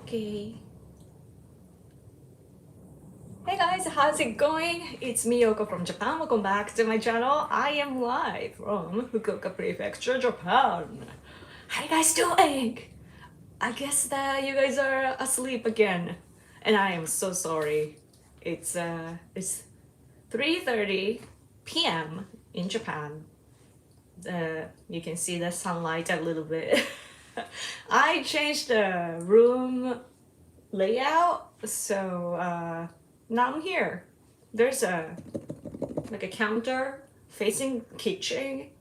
Okay. Hey guys, how's it going? It's Miyoko from Japan. Welcome back to my channel. I am live from Fukuoka Prefecture, Japan. How you guys doing? I guess that you guys are asleep again, and I am so sorry. It's 3:30 p.m. in Japan. You can see the sunlight a little bit. I changed the room layout, so now I'm here. There's a counter facing kitchen,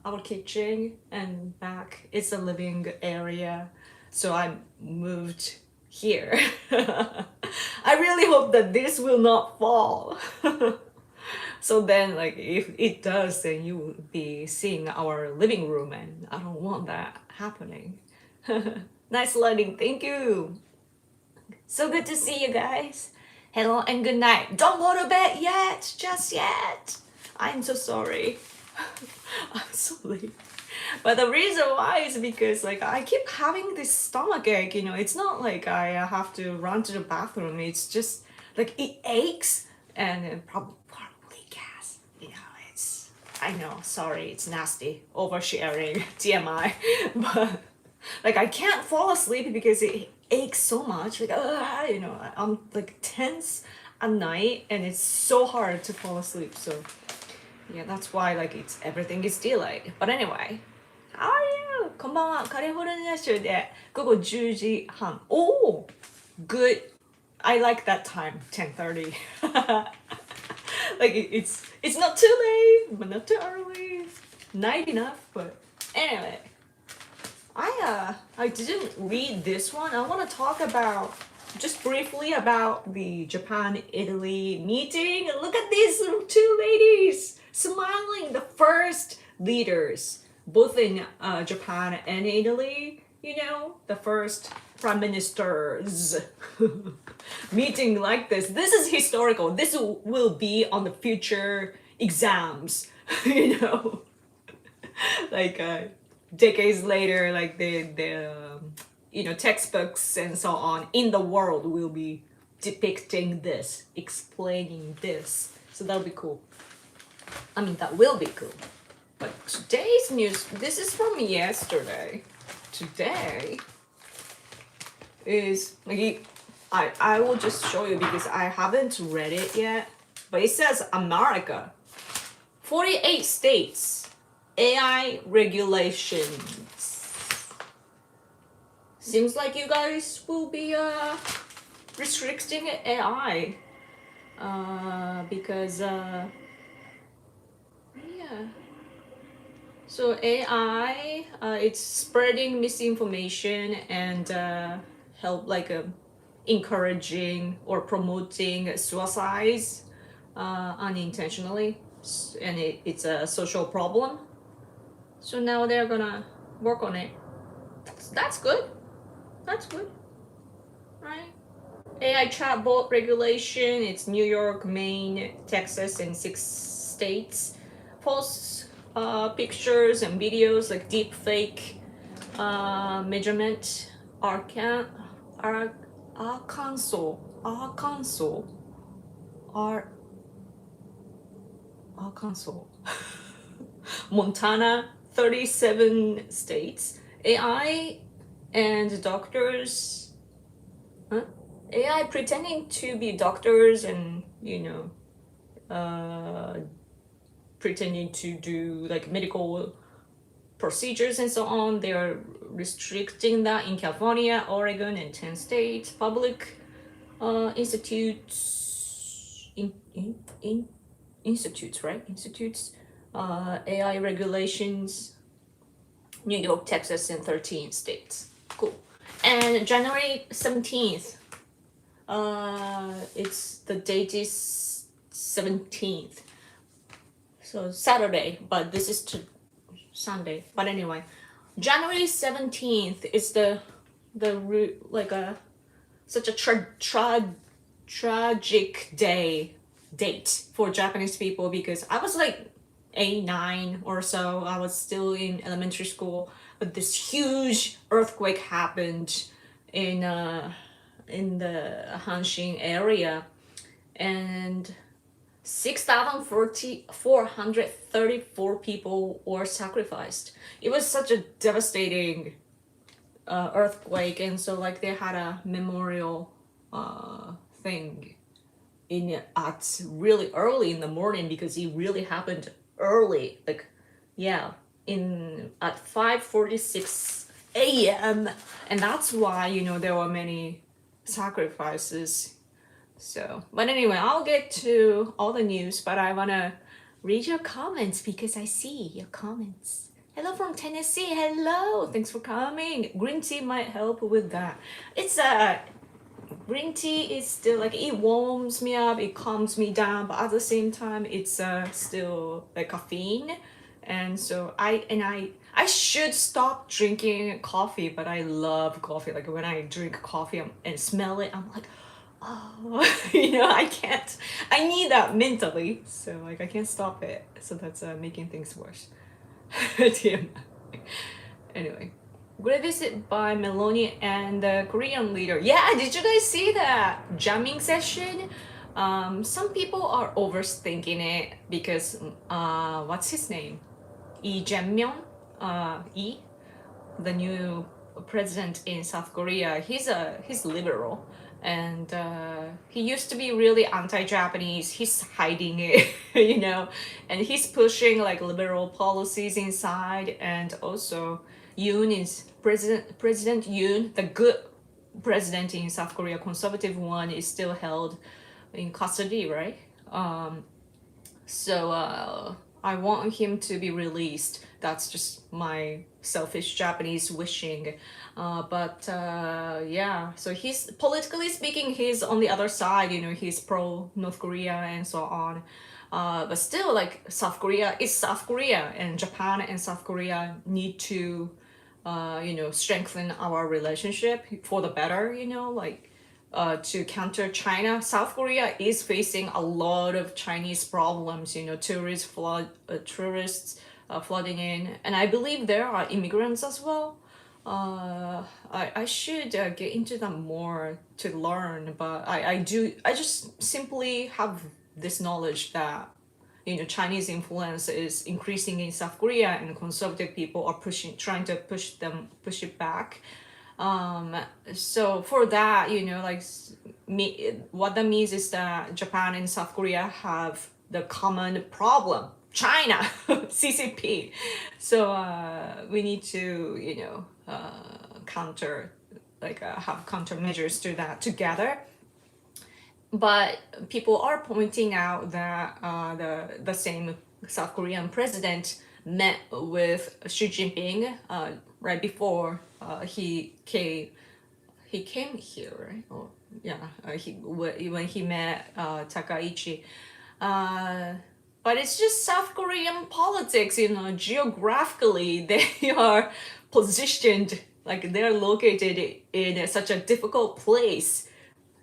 our kitchen, and back is a living area. So I moved here. I really hope that this will not fall. So then, like, if it does, then you will be seeing our living room, and I don't want that happening. Nice lighting, thank you. So good to see you guys. Hello and good night. Don't go to bed yet, just yet. I'm so sorry. I'm so late. But the reason why is because like I keep having this stomach ache, it's not like I have to run to the bathroom. It's just like it aches and probably gas. I know, sorry, it's nasty. Oversharing, TMI. But like I can't fall asleep because it aches so much. Like I'm like tense at night, and it's so hard to fall asleep. So yeah, that's why like everything is delayed. But anyway, how are you? こんばんは。カリフォルニア州で午後10時半。Oh, good. I like that time, 10:30. Like it's not too late, but not too early. Night enough, but anyway. I didn't read this one. I want to talk about just briefly about the Japan-Italy meeting. Look at these two ladies smiling, the first leaders, both in Japan and Italy. The first prime ministers meeting like this. This is historical. This will be on the future exams. Like decades later, like the textbooks and so on in the world will be depicting this, explaining this. So that'll be cool. I mean, that will be cool. But today's news, this is from yesterday. Today is like I will just show you because I haven't read it yet. But it says America, 48 states, AI regulations. Seems like you guys will be restricting AI because yeah. So AI, it's spreading misinformation and help like encouraging or promoting suicides unintentionally, and it's a social problem. So now they're gonna work on it. That's good. That's good, right? AI chatbot regulation. It's New York, Maine, Texas, and 6 states. Posts pictures and videos like deep fake measurement. Arkansas, Montana, 37 states. AI and doctors, AI pretending to be doctors and pretending to do like medical procedures and so on. They are restricting that in California, Oregon, and 10 states. Public institutes, institutes, right? Institutes, AI regulations, New York, Texas, and 13 states. Cool. And January 17th, it's the date is 17th. So Saturday, but this is Sunday. But anyway, January 17th is the like such a tragic date for Japanese people, because I was like 8, 9 or so. I was still in elementary school, but this huge earthquake happened in in the Hanshin area, and 6,434 people were sacrificed. It was such a devastating earthquake, and so like they had a memorial thing in at really early in the morning because it really happened early, like yeah, in at 5:46 a.m. and that's why there were many sacrifices. So, but anyway, I'll get to all the news, but I wanna read your comments because I see your comments. Hello from Tennessee. Hello. Thanks for coming. Green tea might help with that. It's green tea is still like it warms me up, it calms me down, but at the same time it's still like caffeine. And so I should stop drinking coffee, but I love coffee. Like when I drink coffee and smell it, I'm like, oh, I can't. I need that mentally, so like I can't stop it. So that's making things worse. TMI. Anyway, great visit by Meloni and the Korean leader. Yeah, did you guys see that jamming session? Some people are overthinking it because what's his name? Lee Jae-myung, the new president in South Korea. He's liberal, and he used to be really anti-Japanese. He's hiding it, and he's pushing like liberal policies inside. And also, Yoon is President Yoon, the good president in South Korea, conservative one, is still held in custody, right? So I want him to be released. That's just my selfish Japanese wishing. But yeah, so he's politically speaking, he's on the other side. He's pro North Korea and so on. But still, like South Korea is South Korea, and Japan and South Korea need to, strengthen our relationship for the better. To counter China. South Korea is facing a lot of Chinese problems, tourists flooding in, and I believe there are immigrants as well. I should get into them more to learn, but I just simply have this knowledge that Chinese influence is increasing in South Korea, and conservative people are trying to push it back. So for that, what that means is that Japan and South Korea have the common problem, China, CCP. So we need to, counter, have countermeasures to that together. But people are pointing out that the same South Korean president met with Xi Jinping right before he came here, right? Oh, yeah, when he met Takaichi. But it's just South Korean politics, geographically they are positioned, like they're located in such a difficult place.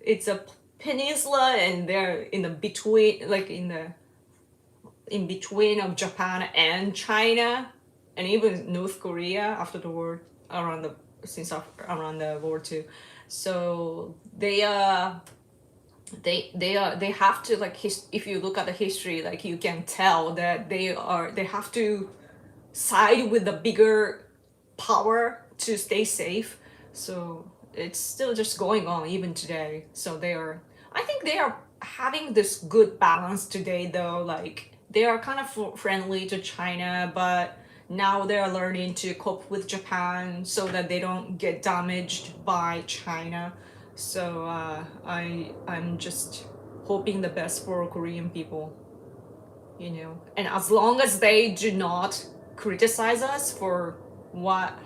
It's a peninsula, and they're in the between, like in between of Japan and China, and even North Korea after the war, around the World War II. So they have to, like, if you look at the history, like you can tell that they have to side with the bigger power to stay safe. So it's still just going on even today. So I think they are having this good balance today, though. Like they are kind of friendly to China, but now they're learning to cope with Japan so that they don't get damaged by China. So I'm just hoping the best for Korean people, and as long as they do not criticize us for what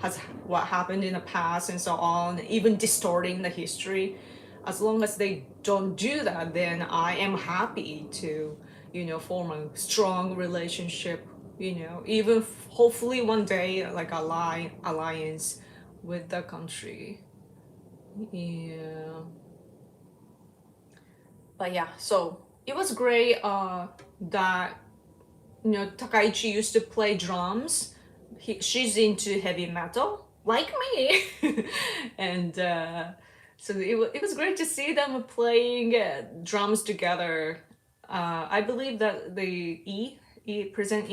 happened in the past and so on, even distorting the history, as long as they don't do that, then I am happy to form a strong relationship, even hopefully one day, like alliance with the country. Yeah. But yeah, so it was great that Takaichi used to play drums. She's into heavy metal like me. And So it was great to see them playing drums together. I believe that President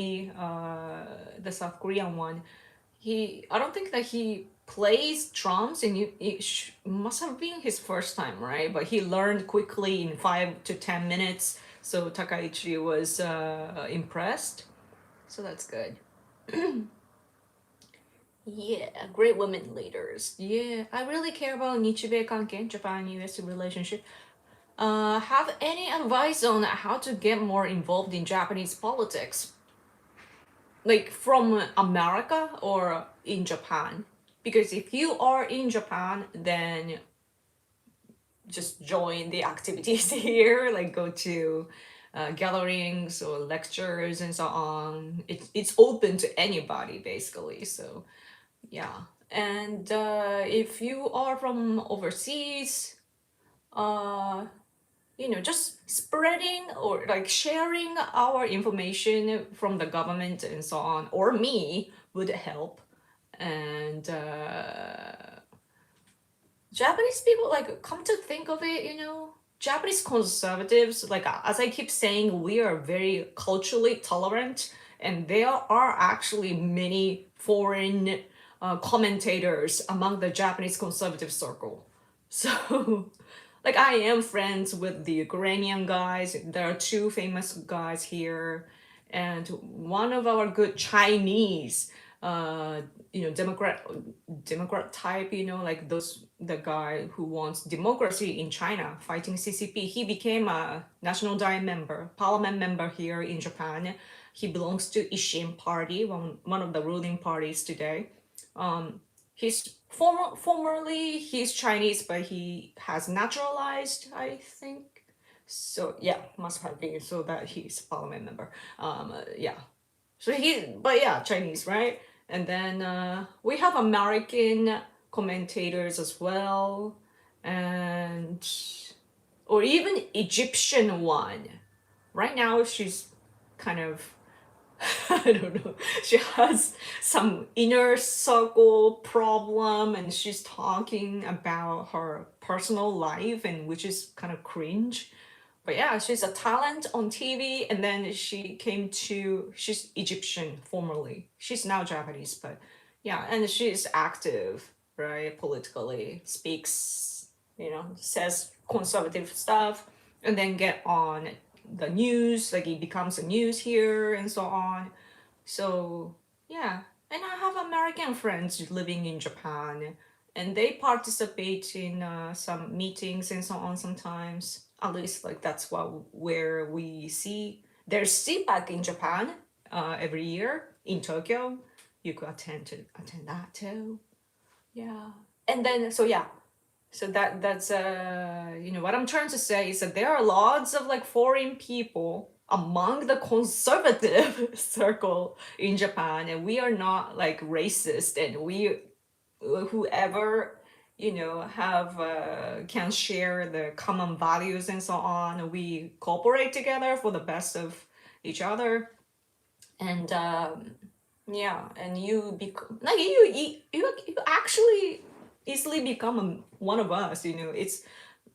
the South Korean one, I don't think that he plays drums, and must have been his first time, right? But he learned quickly in 5 to 10 minutes. So Takaichi was impressed. So that's good. Yeah, great women leaders. Yeah, I really care about Nichibei Kanken, Japan-US relationship. Have any advice on how to get more involved in Japanese politics? Like from America or in Japan? Because if you are in Japan, then just join the activities here, like go to gatherings or lectures and so on. It's open to anybody basically. So yeah. And if you are from overseas, uh, just spreading or like sharing our information from the government and so on, or me, would help. And Japanese people, like, come to think of it, Japanese conservatives, like, as I keep saying, we are very culturally tolerant, and there are actually many foreign commentators among the Japanese conservative circle. So, like, I am friends with the Ukrainian guys. There are two famous guys here, and one of our good Chinese, Democrat type, like the guy who wants democracy in China, fighting CCP. He became a National Diet member, parliament member here in Japan. He belongs to Ishin Party, one of the ruling parties today. Formerly he's Chinese, but he has naturalized, I think. So yeah, must have been so that he's parliament member. Yeah. So but yeah, Chinese, right? And then we have American commentators as well, and or even Egyptian one. Right now, she's kind of I don't know. She has some inner circle problem, and she's talking about her personal life, and which is kind of cringe. But yeah, she's a talent on TV, and then she's Egyptian formerly. She's now Japanese, but yeah, and she's active, right, politically, speaks, says conservative stuff, and then get on the news, like it becomes a news here and so on. So yeah, and I have American friends living in Japan, and they participate in some meetings and so on sometimes. At least like that's where we see there's CPAC in Japan every year in Tokyo. You could attend that too. Yeah, and then so yeah, so that's what I'm trying to say is that there are lots of like foreign people among the conservative circle in Japan, and we are not like racist, and we whoever have can share the common values and so on. We cooperate together for the best of each other, and yeah, and you become like you actually easily become one of us.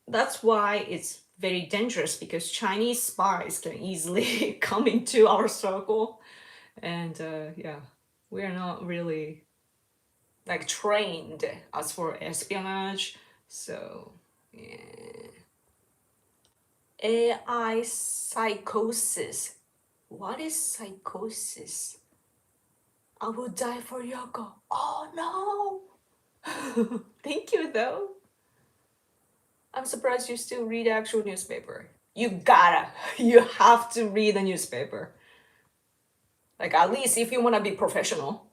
That's why it's very dangerous, because Chinese spies can easily come into our circle, and yeah, we are not really like trained as for espionage. So yeah. AI psychosis. What is psychosis? I will die for Yoko. Oh no. Thank you though. I'm surprised you still read actual newspaper. You have to read the newspaper. Like, at least if you want to be professional.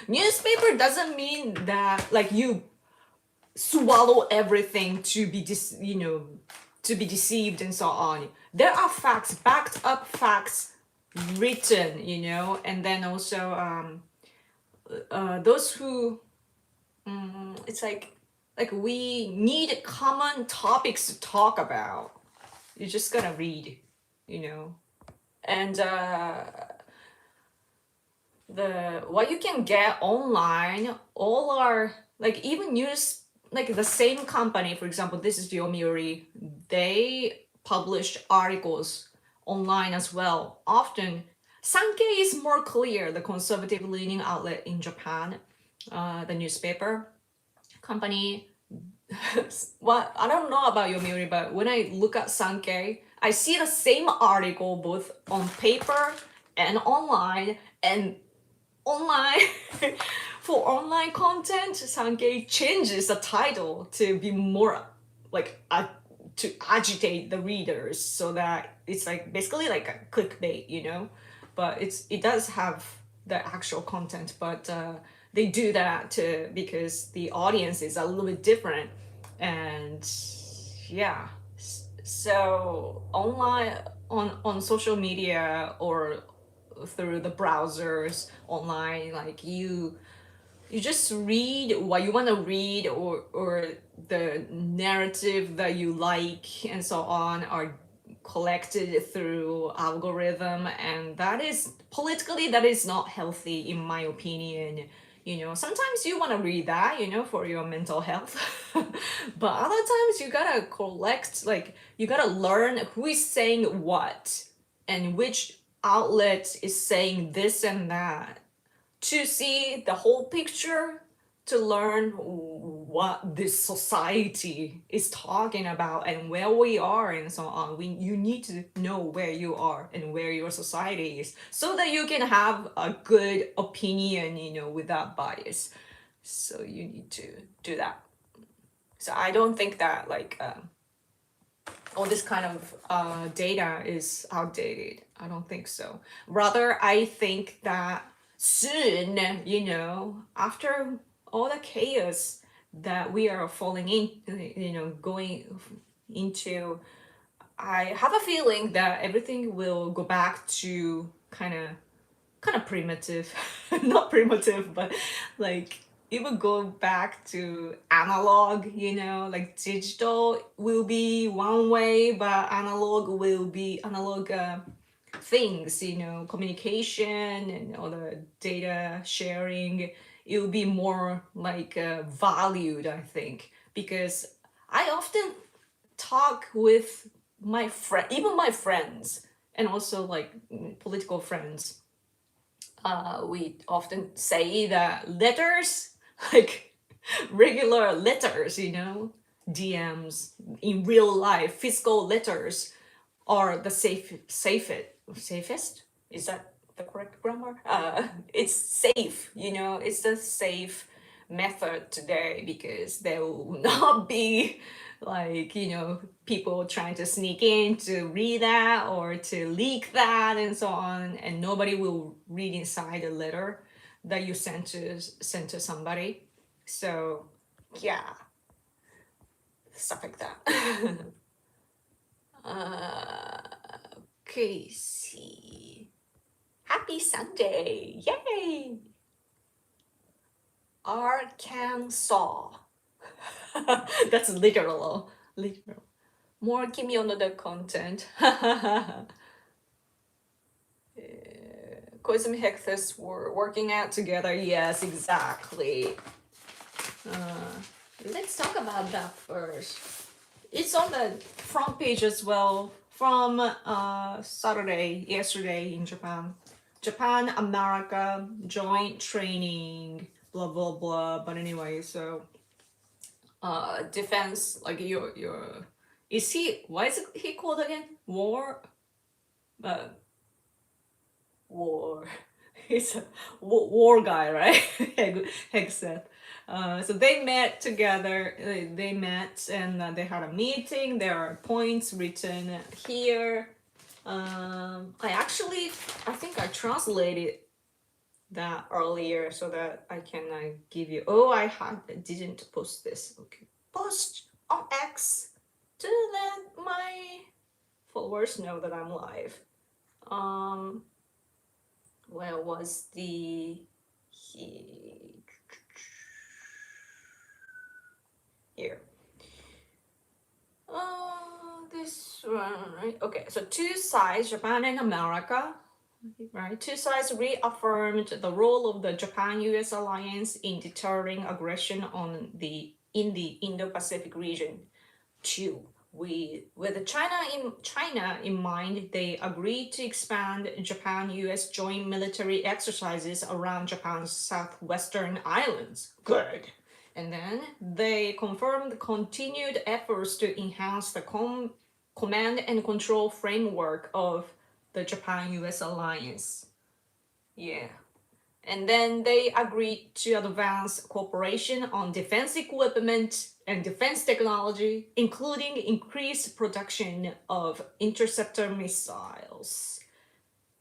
Newspaper doesn't mean that like you swallow everything to be to be deceived and so on. There are facts, backed up facts written, and then also those who it's like we need common topics to talk about. You just gotta read, and the what you can get online, all are like even like the same company, for example, this is Yomiuri, they publish articles online as well. Often, Sankei is more clear, the conservative leaning outlet in Japan, the newspaper company. Well, I don't know about Yomiuri, but when I look at Sankei, I see the same article both on paper and online, and online for online content, Sankei changes the title to be more like to agitate the readers, so that it's like basically like a clickbait, you know. But it does have the actual content, but they do that to because the audience is a little bit different, and yeah. So online on social media or through the browsers online, like you just read what you want to read, or the narrative that you like and so on are collected through algorithm, and that is politically, that is not healthy in my opinion. You know, sometimes you want to read that, you know, for your mental health. But other times you gotta collect, like you gotta learn who is saying what and which outlet is saying this and that, to see the whole picture, to learn what this society is talking about and where we are and so on. You need to know where you are and where your society is, so that you can have a good opinion, you know, without bias. So you need to do that. So I don't think that like all this kind of data is outdated. I don't think so. Rather, I think that soon, you know, after all the chaos that we are falling in, you know, going into, I have a feeling that everything will go back to kind of primitive. Not primitive, but like it will go back to analog, you know, like digital will be one way, but analog will be analog things, you know, communication and all the data sharing. It will be more like valued, I think, because I often talk with my friend, even my friends, and also like political friends. We often say that letters, like regular letters, you know, DMs in real life, physical letters are the safest. Is that the correct grammar? It's safe, you know, it's the safe method today, because there will not be like, you know, people trying to sneak in to read that or to leak that and so on, and nobody will read inside the letter that you sent to somebody. So yeah, stuff like that. Okay, see. Happy Sunday! Yay! Arkansas. That's literal. Literal. More Kimi Ono content. Koizumi Hegseth were working out together. Yes, exactly. Let's talk about that first. It's on the front page as well from yesterday in Japan. Japan, America, joint training, blah, blah, blah. But anyway, so defense, like is he, why is he called again? Uh, war. He's a war guy, right? Hegseth. So they met together. They met and they had a meeting. There are points written here. I think I translated that earlier so that I can give you. Oh, didn't post this. Okay, post on X to let my followers know that I'm live. Where was the here? This one, right? Okay, so two sides, Japan and America, right? Two sides reaffirmed the role of the Japan-US alliance in deterring aggression on the in the Indo-Pacific region too. With China in mind, they agreed to expand Japan-US joint military exercises around Japan's southwestern islands. Good. And then they confirmed continued efforts to enhance the command and control framework of the Japan-US alliance. Yeah. And then they agreed to advance cooperation on defense equipment and defense technology, including increased production of interceptor missiles.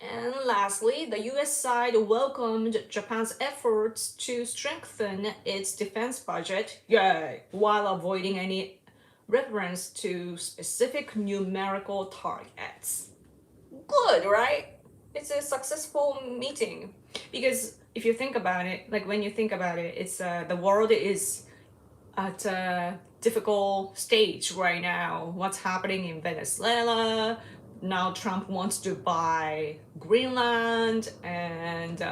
And lastly, the US side welcomed Japan's efforts to strengthen its defense budget, yay, while avoiding any reference to specific numerical targets. Good, right? It's a successful meeting. Because if you think about it, like when you think about it, it's the world is at a difficult stage right now. What's happening in Venezuela? Now Trump wants to buy Greenland, and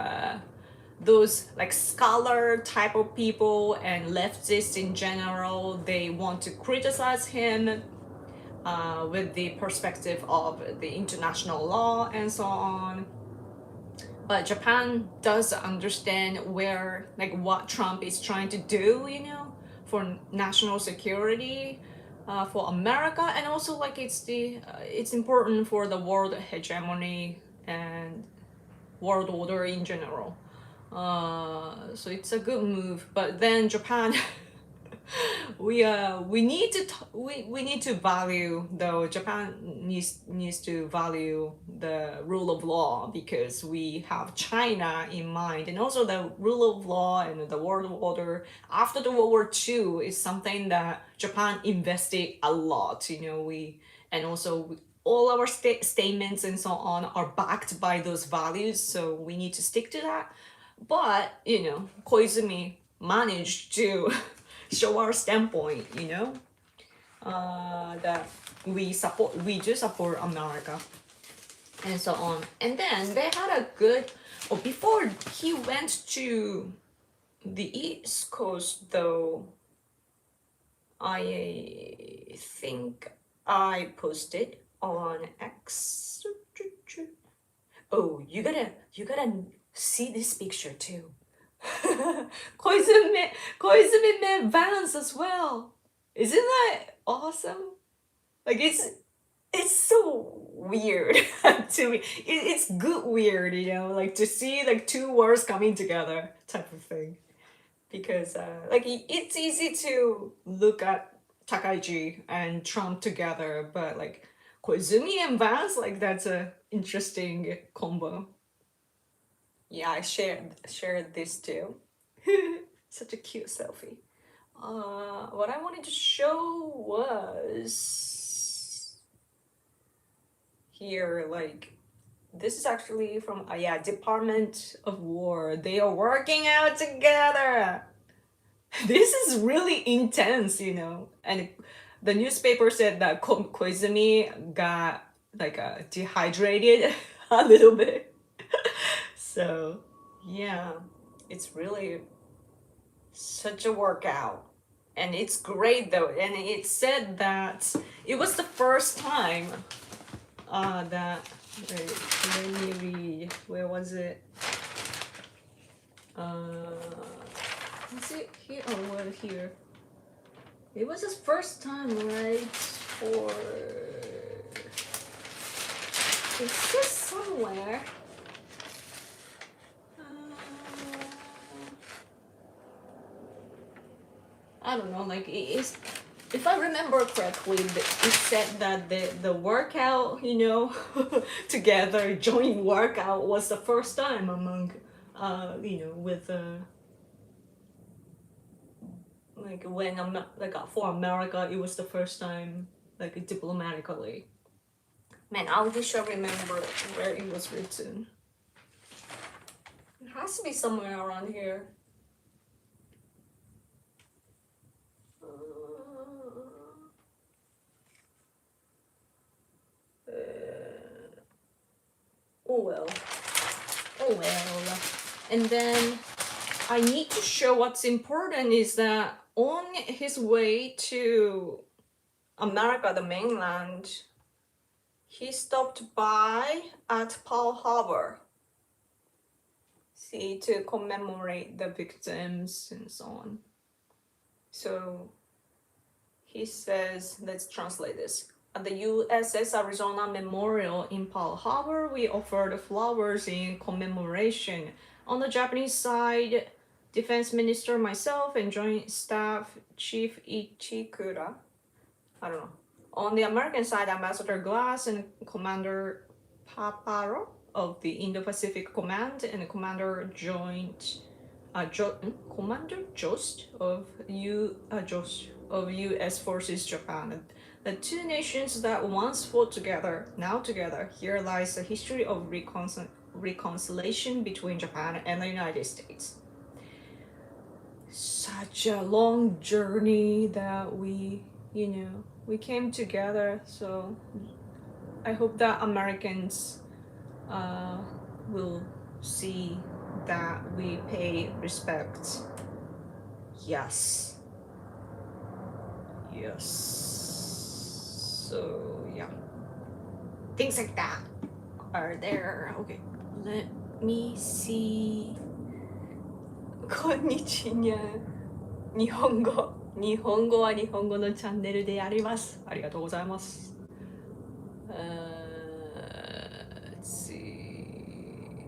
those like scholar type of people and leftists in general, they want to criticize him with the perspective of the international law and so on. But Japan does understand where, like, what Trump is trying to do, for national security, for America, and also like it's important for the world hegemony and world order in general. So it's a good move. But then Japan we need to value, though Japan needs to value the rule of law, because we have China in mind, and also the rule of law and the world order after the World War II is something that Japan invested a lot. And also all our statements and so on are backed by those values, so we need to stick to that. But Koizumi managed to show our standpoint, that we do support America and so on. And then they had a good, before he went to the East Coast, though, I think I posted on X. Oh, you gotta see this picture too. Koizumi met Vans as well. Isn't that awesome? Like it's so weird to me. It's good weird, like to see like two worlds coming together type of thing. Because like it's easy to look at Takaichi and Trump together, but like Koizumi and Vans, like that's a interesting combo. Yeah, I shared this too. Such a cute selfie. What I wanted to show was here, like this is actually from Department of War. They are working out together. This is really intense, and the newspaper said that Koizumi got like dehydrated a little bit. So yeah, it's really such a workout, and it's great though. And it said that it was the first time that let me read, where was it, is it here? Oh, well, here it was his first time, right? For it says somewhere. I don't know, like it's, if I remember correctly, it said that the workout, together, joint workout was the first time among, with like when for America, it was the first time, like diplomatically. Man, I wish I remember where it was written. It has to be somewhere around here. Oh well. And then I need to show what's important is that on his way to America, the mainland, he stopped by at Pearl Harbor, see, to commemorate the victims and so on. So he says, let's translate this. At the USS Arizona Memorial in Pearl Harbor, we offered flowers in commemoration. On the Japanese side, Defense Minister, myself, and Joint Staff Chief Ichikura. I don't know. On the American side, Ambassador Glass and Commander Paparo of the Indo-Pacific Command and Commander Commander Jost of U.S. Forces Japan. The two nations that once fought together, now together. Here lies the history of reconciliation between Japan and the United States. Such a long journey that we came together. So I hope that Americans will see that we pay respect. Yes. So yeah, things like that are there. Okay, let me see. こんにちは。日本語は日本語のチャンネルであります。ありがとうございます。Let's see.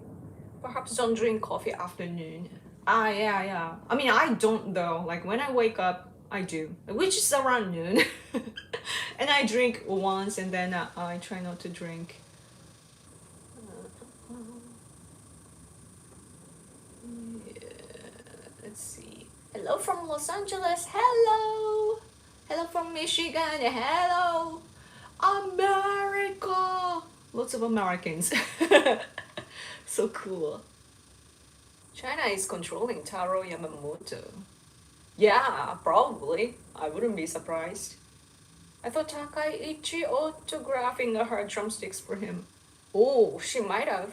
Perhaps don't drink coffee afternoon. Yeah. I mean, I don't though. Like when I wake up, I do, which is around noon. And I drink once and then I try not to drink. Let's see. Hello from Los Angeles. Hello from Michigan. Hello America. Lots of Americans. So cool. China is controlling Taro Yamamoto. Yeah, probably. I wouldn't be surprised. I thought Takaichi autographing her drumsticks for him. Oh, she might have.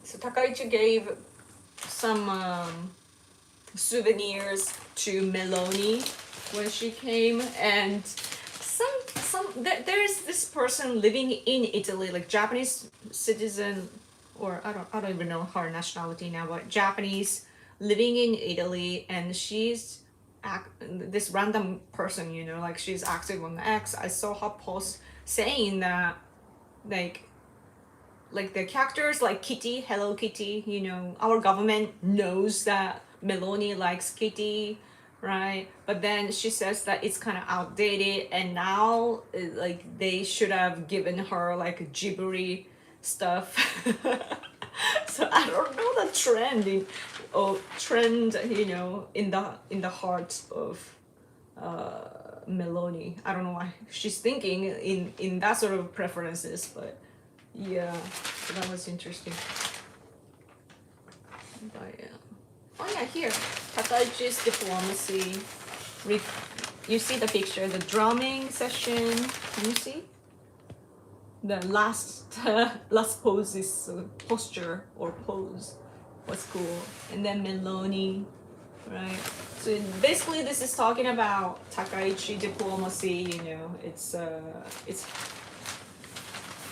So Takaichi gave some souvenirs to Meloni when she came, and there's this person living in Italy, like Japanese citizen, or I don't even know her nationality now, but Japanese living in Italy, and she's this random person, like she's active on X. I saw her post saying that like the characters like Kitty, Hello Kitty, our government knows that Meloni likes Kitty, right? But then she says that it's kind of outdated, and now like they should have given her like Ghibli stuff. So I don't know the trend in the heart of Meloni. I don't know why she's thinking in that sort of preferences, but yeah, so that was interesting. But yeah. Oh yeah, here, Takaichi's diplomacy. You see the picture, the drumming session. Can you see? The last pose is posture or pose was cool, and then Meloni, right? So basically, this is talking about Takaichi diplomacy. It's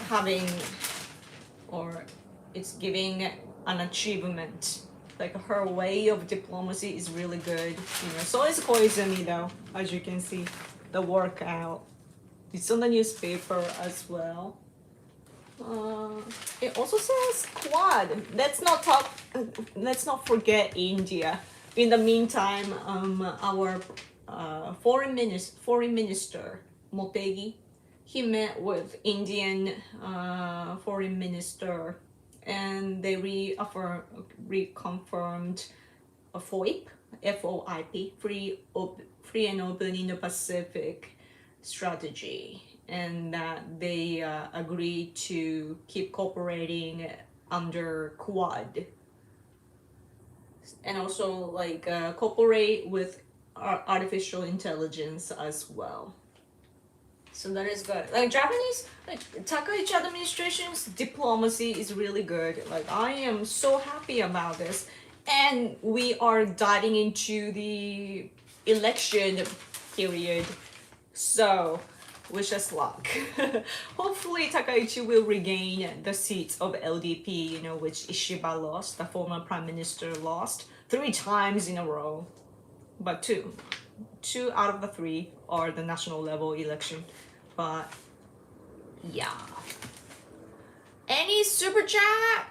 having, or it's giving an achievement. Like her way of diplomacy is really good. So is Koizumi though, as you can see, the workout. It's on the newspaper as well. It also says Quad. Let's not forget India. In the meantime, our foreign minister Motegi, he met with Indian foreign minister, and they reconfirmed a FOIP, FOIP, free and open Indo-Pacific strategy, and that they agreed to keep cooperating under Quad, and also like cooperate with artificial intelligence as well. So that is good. Like Japanese, like Takaichi administration's diplomacy is really good. Like I am so happy about this. And we are diving into the election period. So, wish us luck. Hopefully, Takaichi will regain the seats of LDP, which Ishiba lost, the former prime minister lost 3 times in a row. But two out of the 3 are the national level election. But yeah. Any super chat?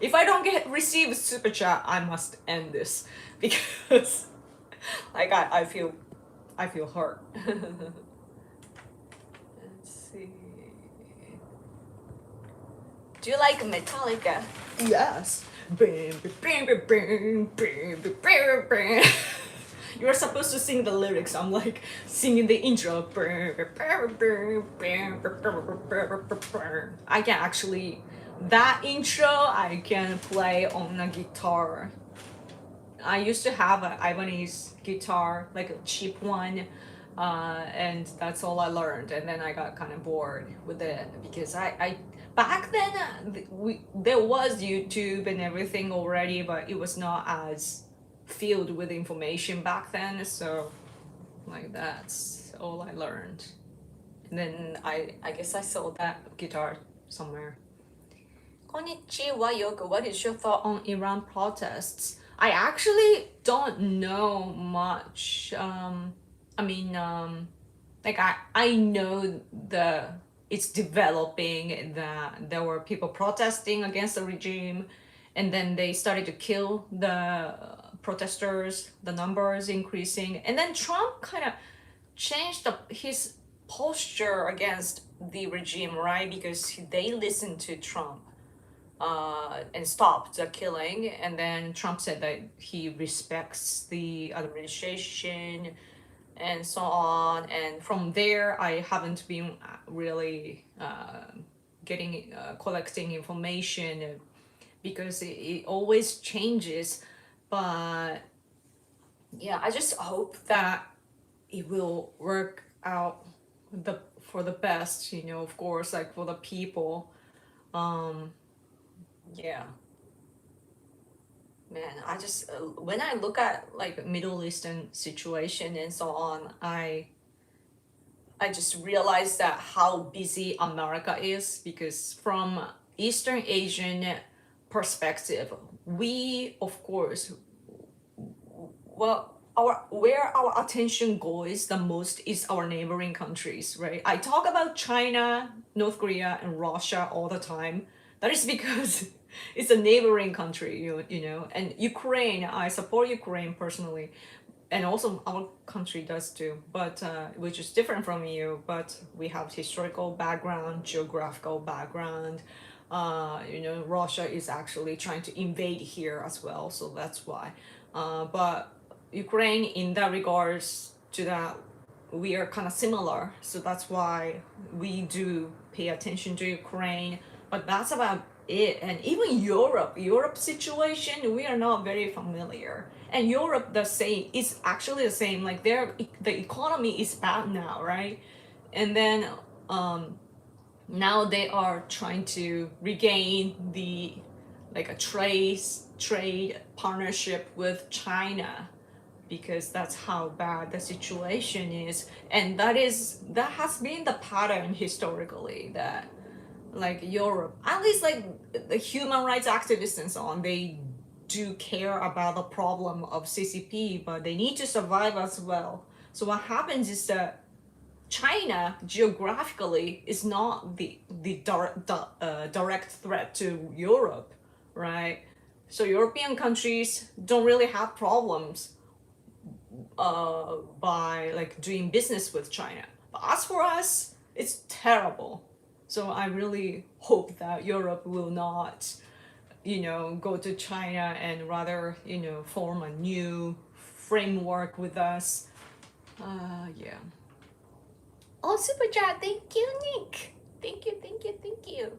If I don't receive super chat, I must end this because like I feel hurt. Let's see. Do you like Metallica? Yes. You're supposed to sing the lyrics. I'm like singing the intro. I can actually, that intro I can play on a guitar. I used to have an Ibanez guitar, like a cheap one, and that's all I learned. And then I got kind of bored with it because I back then there was YouTube and everything already, but it was not as filled with information back then. So like that's all I learned. And then I guess I sold that guitar somewhere. Konnichiwa Yoko, what is your thought on Iran protests? I actually don't know much. Like I know it's developing that there were people protesting against the regime, and then they started to kill the protesters, the numbers increasing, and then Trump kind of changed his posture against the regime, right? Because they listened to Trump and stopped the killing. And then Trump said that he respects the administration and so on. And from there, I haven't been really collecting information because it always changes. But yeah, I just hope that it will work out for the best, of course, like for the people. Yeah. Man, I just when I look at like Middle Eastern situation and so on, I just realize that how busy America is, because from Eastern Asian perspective, we of course, well, where our attention goes the most is our neighboring countries, right? I talk about China, North Korea, and Russia all the time. That is because it's a neighboring country, and Ukraine. I support Ukraine personally, and also our country does too, but which is different from you. But we have historical background, geographical background. Russia is actually trying to invade here as well, so that's why. But Ukraine, in that regards to that, we are kind of similar, so that's why we do pay attention to Ukraine. But that's about it. And even Europe situation, we are not very familiar. And Europe, the same, is actually the same. Like the economy is bad now, right? And then now they are trying to regain the like a trade partnership with China, because that's how bad the situation is. And that has been the pattern historically, that like Europe, at least like the human rights activists and so on, they do care about the problem of CCP, but they need to survive as well. So what happens is that China geographically is not the direct threat to Europe, right? So European countries don't really have problems by like doing business with China. But as for us, it's terrible. So I really hope that Europe will not, go to China and rather, form a new framework with us. Yeah. Oh, super chat! Thank you, Nick. Thank you, thank you, thank you.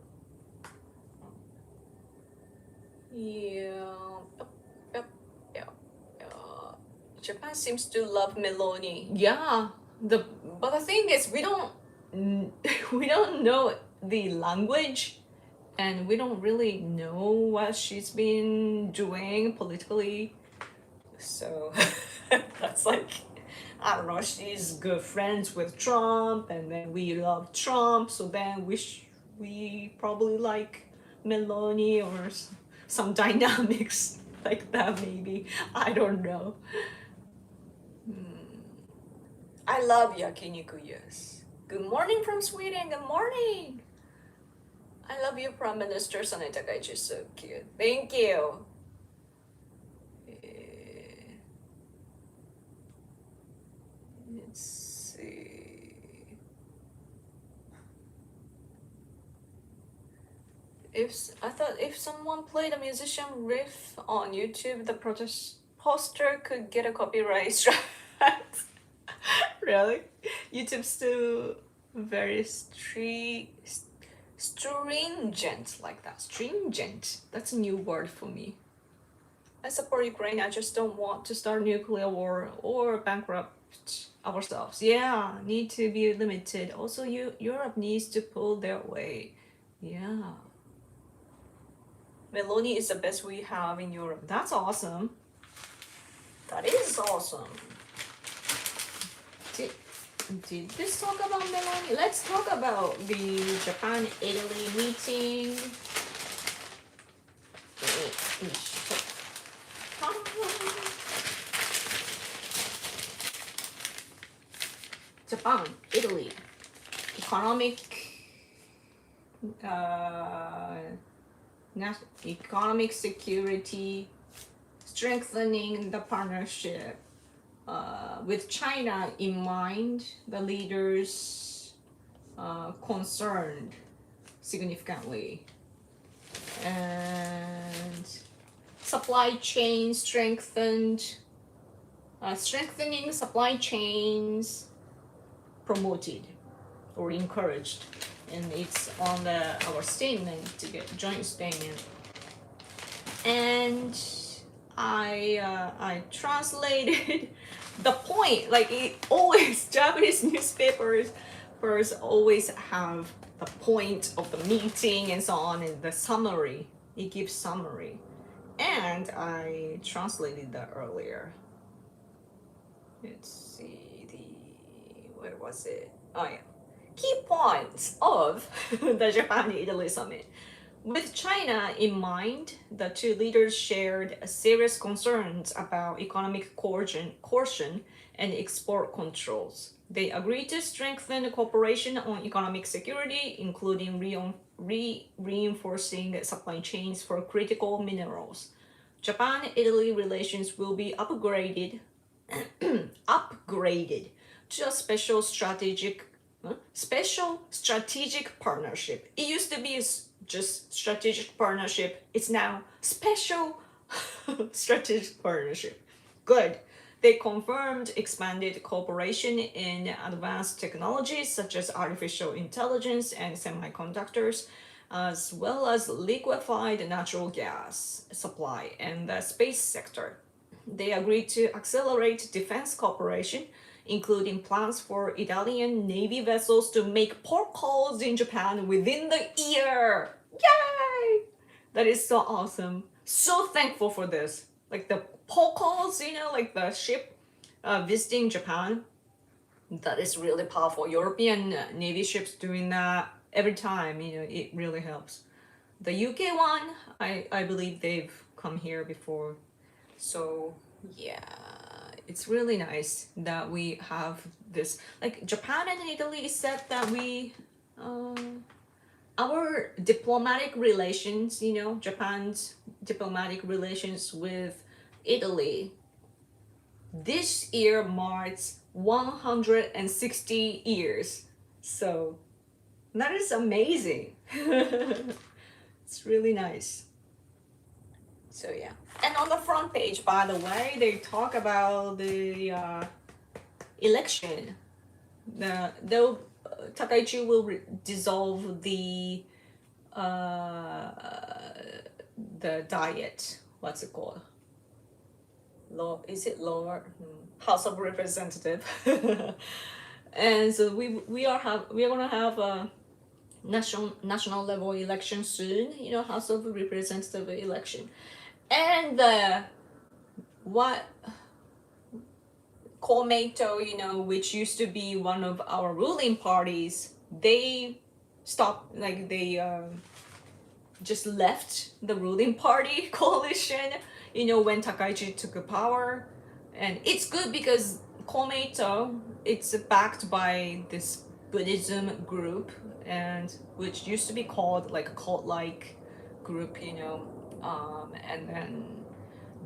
Yeah. Japan seems to love Meloni. Yeah. But the thing is, we don't know the language, and we don't really know what she's been doing politically. So that's like, I don't know, she's good friends with Trump, and then we love Trump, so then we probably like Meloni or some dynamics like that, maybe. I don't know. I love yakiniku, yes. Good morning from Sweden, good morning. I love you, Prime Minister Son Takaichi, so cute. Thank you. Let's see. I thought if someone played a musician riff on YouTube, the protest poster could get a copyright strike. Really? YouTube's still very stringent like that. Stringent. That's a new word for me. I support Ukraine. I just don't want to start nuclear war or bankrupt ourselves. Yeah, need to be limited. Also, Europe needs to pull their weight. Yeah. Meloni is the best we have in Europe. That's awesome. That is awesome. Did this talk about Meloni? Let's talk about the Japan-Italy meeting. Japan, Italy, economic security, strengthening the partnership. With China in mind, the leaders concerned significantly. And supply chain strengthening supply chains promoted or encouraged. And it's on our statement, to get joint statement. And I translated the point, like it always, Japanese newspapers first always have the point of the meeting and so on, and the summary, it gives summary. And I translated that earlier. Let's see, where was it? Oh yeah. Key points of the Japan-Italy summit. With China in mind, the two leaders shared serious concerns about economic coercion and export controls. They agreed to strengthen cooperation on economic security, including reinforcing supply chains for critical minerals. Japan-Italy relations will be upgraded to a special strategic partnership. It used to be just strategic partnership. It's now special strategic partnership. Good. They confirmed expanded cooperation in advanced technologies such as artificial intelligence and semiconductors, as well as liquefied natural gas supply and the space sector. They agreed to accelerate defense cooperation, including plans for Italian Navy vessels to make port calls in Japan within the year. Yay! That is so awesome. So thankful for this. Like the port calls, like the ship visiting Japan. That is really powerful. European Navy ships doing that every time, it really helps. The UK one, I believe they've come here before. So yeah, it's really nice that we have this. Like Japan and Italy said that our diplomatic relations, Japan's diplomatic relations with Italy this year marks 160 years. So that is amazing. It's really nice. So yeah. And on the front page, by the way, they talk about the election. Takaichi will dissolve the diet. What's it called? Is it lower House of Representative? And so we are gonna have national level election soon, House of Representative election. And what Komeito, which used to be one of our ruling parties, they stopped, like they just left the ruling party coalition, when Takaichi took power. And it's good because Komeito, it's backed by this Buddhism group, and which used to be called like a cult-like group, and then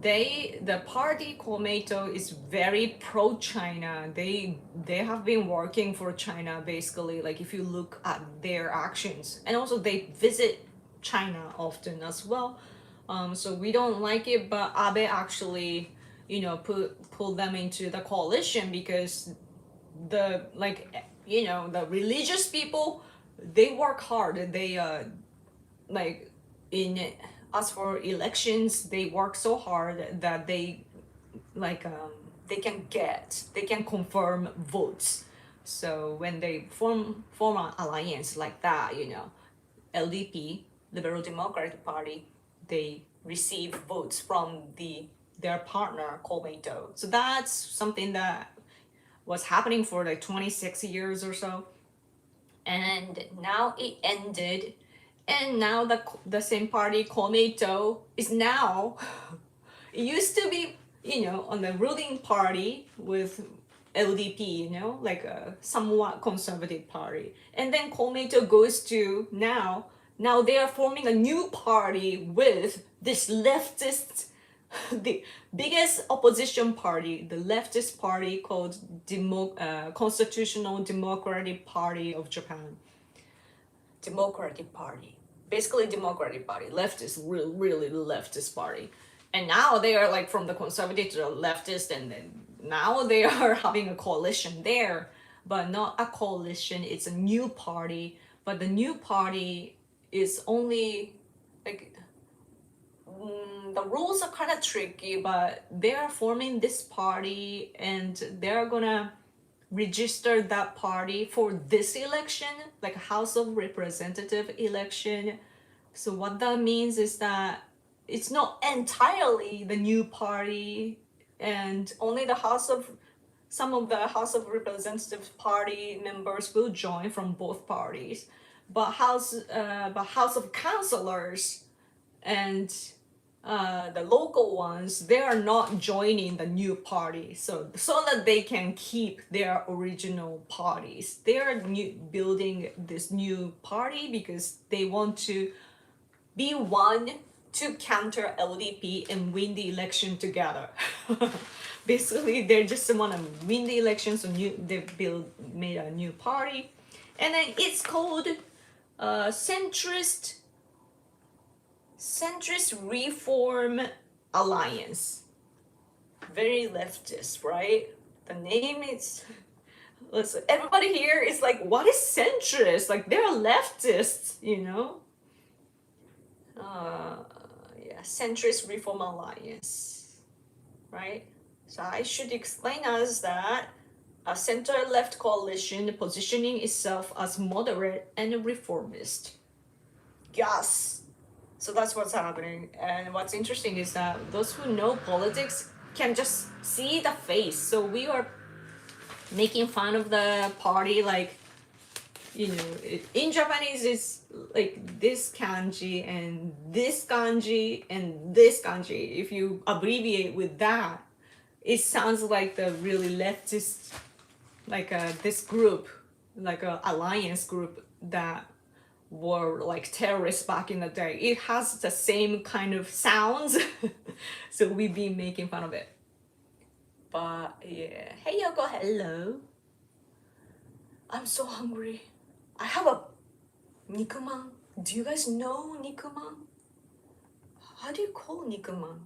the party Komeito is very pro-China. They have been working for China basically. Like if you look at their actions, and also they visit China often as well. So we don't like it, but Abe actually, pull them into the coalition because the the religious people, they work hard. They like in as for elections, they work so hard that they like they can confirm votes. So when they form an alliance like that, LDP, Liberal Democratic Party, they receive votes from their partner Komeito. So that's something that was happening for like 26 years or so, and now it ended. And now the same party Komeito is now it used to be, on the ruling party with LDP, like a somewhat conservative party. And then Komeito goes to now they are forming a new party with this leftist, the biggest opposition party, the leftist party called Constitutional Democratic Party of Japan. Democratic Party. Basically Democratic Party. Leftist, really leftist party. And now they are like from the conservative to the leftist, and then now they are having a coalition there, but not a coalition, it's a new party. But the new party is only like the rules are kind of tricky, but they are forming this party and they're gonna register that party for this election, like House of Representative election. So what that means is that it's not entirely the new party, and only some of the House of Representatives party members will join from both parties, but House of Councilors and the local ones, they are not joining the new party, so that they can keep their original parties. They are building this new party because they want to be one to counter LDP and win the election together. Basically, they just want to win the election, so they made a new party, and then it's called Centrist Reform Alliance. Very leftist, right? The name is. Listen, everybody here is like, what is centrist? Like they're leftists, Yeah, Centrist Reform Alliance, right? So I should explain us that a center-left coalition positioning itself as moderate and reformist. Yes. So that's what's happening. And what's interesting is that those who know politics can just see the face. So we are making fun of the party, like, in Japanese it's like this kanji and this kanji and this kanji. If you abbreviate with that, it sounds like the really leftist, like this group, like a alliance group that were like terrorists back in the day. It has the same kind of sounds. So we've been making fun of it. But yeah. Hey Yoko, hello. I'm so hungry. I have a nikuman. Do you guys know nikuman? How do you call nikuman?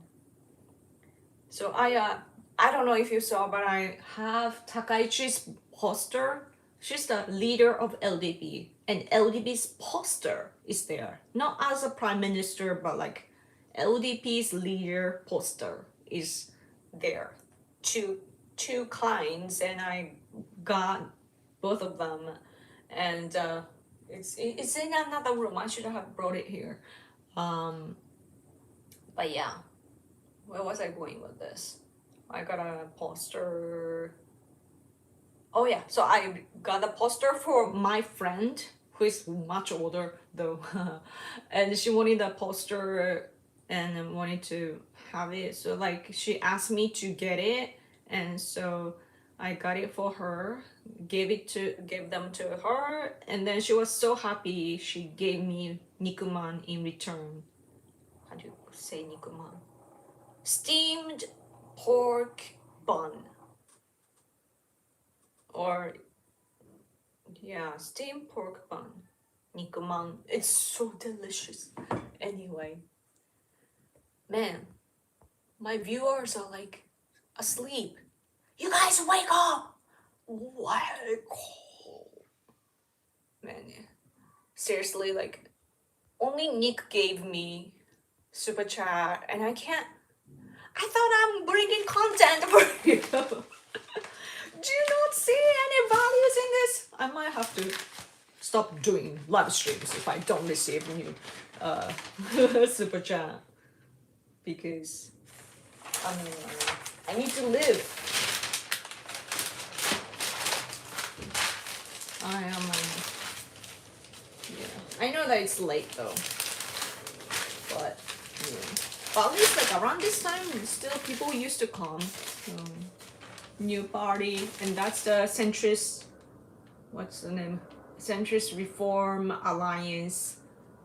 So I don't know if you saw, but I have Takaichi's poster. She's the leader of LDP, and LDP's poster is there. Not as a prime minister, but like LDP's leader poster is there. Two kinds, and I got both of them. And It's in another room. I should have brought it here. But yeah, where was I going with this? I got a poster. Oh yeah, so I got a poster for my friend who is much older though, and she wanted a poster and wanted to have it. So like she asked me to get it, and so I got it for her, gave them to her, and then she was so happy. She gave me nikuman in return. How do you say nikuman? Steamed pork bun, or yeah, steamed pork bun. Nikuman. It's so delicious. Anyway, man, my viewers are like asleep. You guys wake up! Wake up. Man, seriously, like, only Nick gave me super chat, and I can't. I thought I'm bringing content for you. Do you not see any values in this? I might have to stop doing live streams if I don't receive new super chat, because I mean I need to live. I am yeah. I know that it's late though, but yeah. But at least like around this time, still people used to come. New party, and that's the centrist. What's the name? Centrist Reform Alliance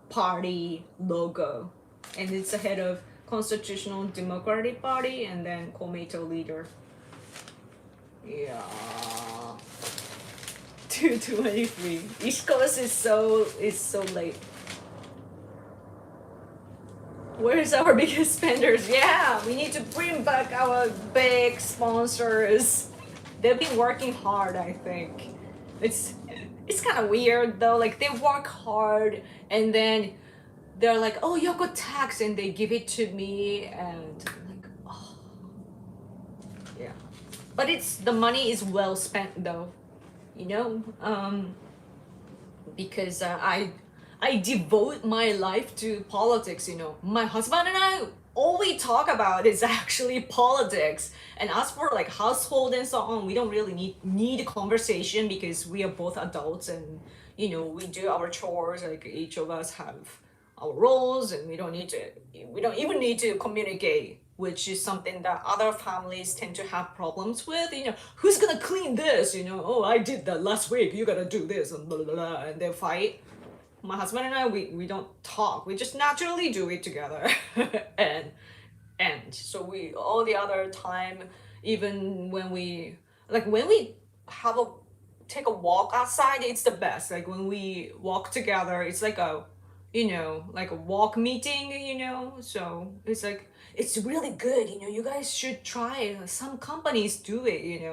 Party logo, and it's the head of Constitutional Democratic Party, and then Komeito leader. Yeah. 2:23. East Coast is so late. Where's our biggest spenders? Yeah, we need to bring back our big sponsors. They've been working hard, I think. It's kind of weird though. Like they work hard and then they're like, "Oh, Yoko tax," and they give it to me, and I'm like, oh, yeah. But it's the money is well spent though, you know. Because I devote my life to politics. You know, my husband and I, all we talk about is actually politics. And as for like household and so on, we don't really need a conversation because we are both adults, and you know we do our chores. Like each of us have our roles, and we don't even need to communicate, which is something that other families tend to have problems with. You know, who's gonna clean this? You know, oh, I did that last week, you gotta do this, and blah blah blah, and they fight. My husband and I, we don't talk, we just naturally do it together. and so we all the other time, even when we have a take a walk outside, it's the best. Like when we walk together, it's like a like a walk meeting, so it's like it's really good. You guys should try it. Some companies do it,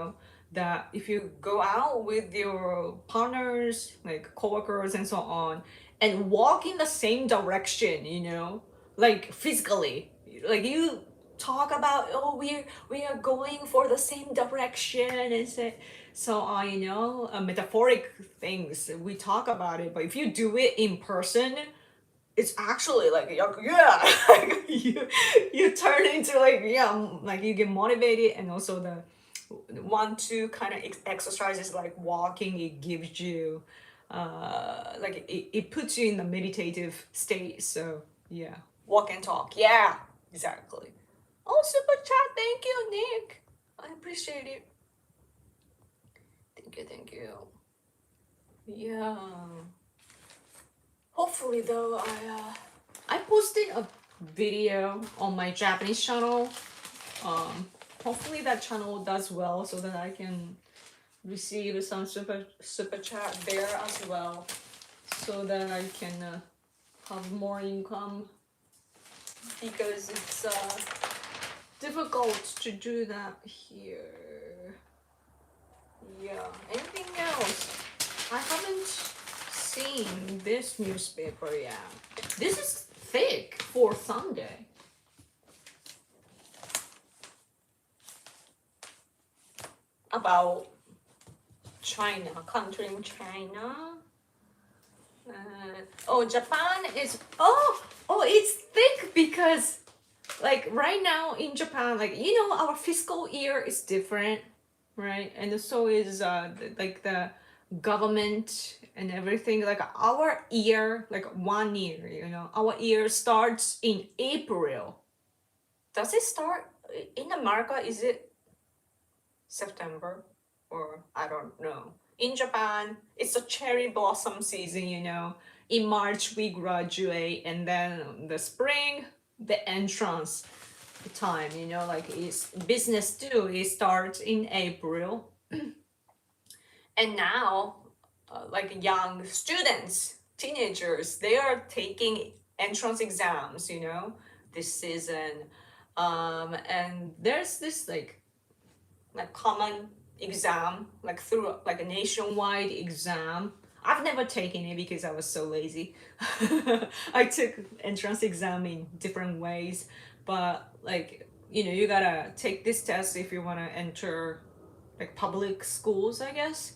that if you go out with your partners, like coworkers and so on, and walk in the same direction, like physically, like you talk about, oh, we are going for the same direction, and so on, metaphoric things, we talk about it. But if you do it in person, it's actually like, yeah, like you turn into like, yeah, like you get motivated. And also the one two kind of exercises like walking, it gives you like it puts you in the meditative state. So yeah, walk and talk, yeah, exactly. Oh, super chat, thank you, Nick, I appreciate it. Thank you. Yeah, hopefully though, I posted a video on my Japanese channel. Hopefully that channel does well so that I can receive some super chat there as well, so that I can have more income, because it's difficult to do that here. Yeah, anything else? I haven't seen this newspaper yet. This is thick for Sunday. About China, country in China. Oh, Japan is it's thick because like right now in Japan, like our fiscal year is different, right? And so is like the government and everything. Like our year, like 1 year, our year starts in April. Does it start in America? Is it September or I don't know. In Japan, it's a cherry blossom season, In March we graduate, and then the spring, the entrance time, like it's business too. It starts in April. And now, like young students, teenagers, they are taking entrance exams, this season. And there's this like common exam, like through like a nationwide exam. I've never taken it because I was so lazy. I took entrance exam in different ways, but like you gotta take this test if you want to enter like public schools, I guess.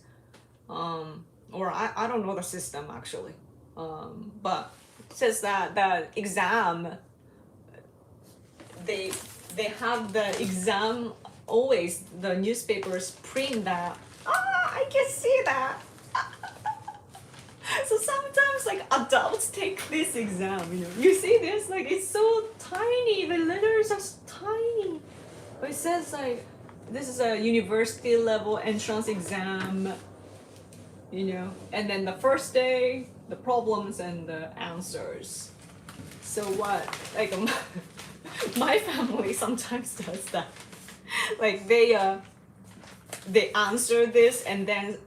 Or I don't know the system actually. But it says that the exam, they they have the exam always, the newspapers print that. I can see that. So sometimes like adults take this exam, you see this, like it's so tiny, the letters are so tiny, but it says like this is a university level entrance exam, and then the first day, the problems and the answers. So what, like my family sometimes does that. Like they answer this, and then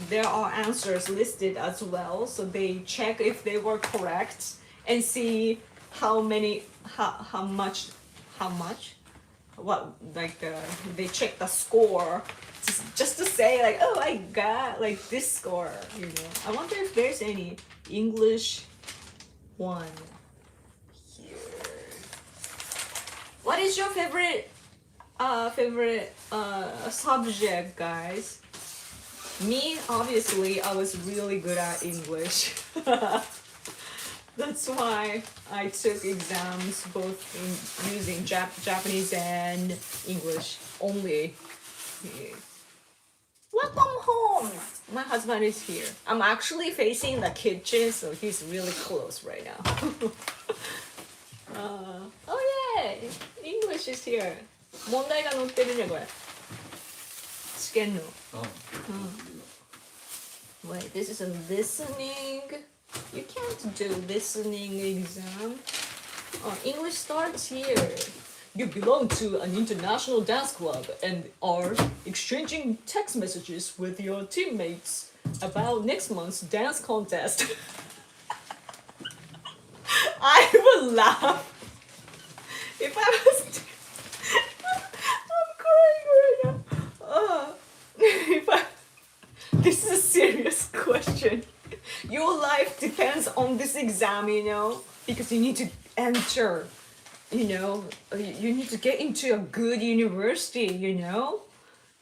there are answers listed as well, so they check if they were correct and see how much what, like they check the score just to say like, oh, I got like this score. I wonder if there's any English one here. What is your favorite subject, guys? Me, obviously, I was really good at English. That's why I took exams both in using Japanese and English only. Welcome home! My husband is here. I'm actually facing the kitchen, so he's really close right now. Oh yay! English is here. 問題が載ってるね、これ。試験の。Wait, this is a listening. You can't do listening exam. English starts here. You belong to an international dance club and are exchanging text messages with your teammates about next month's dance contest. I would laugh if I was. I'm crying right now. This is a serious question. Your life depends on this exam, because you need to enter, you need to get into a good university,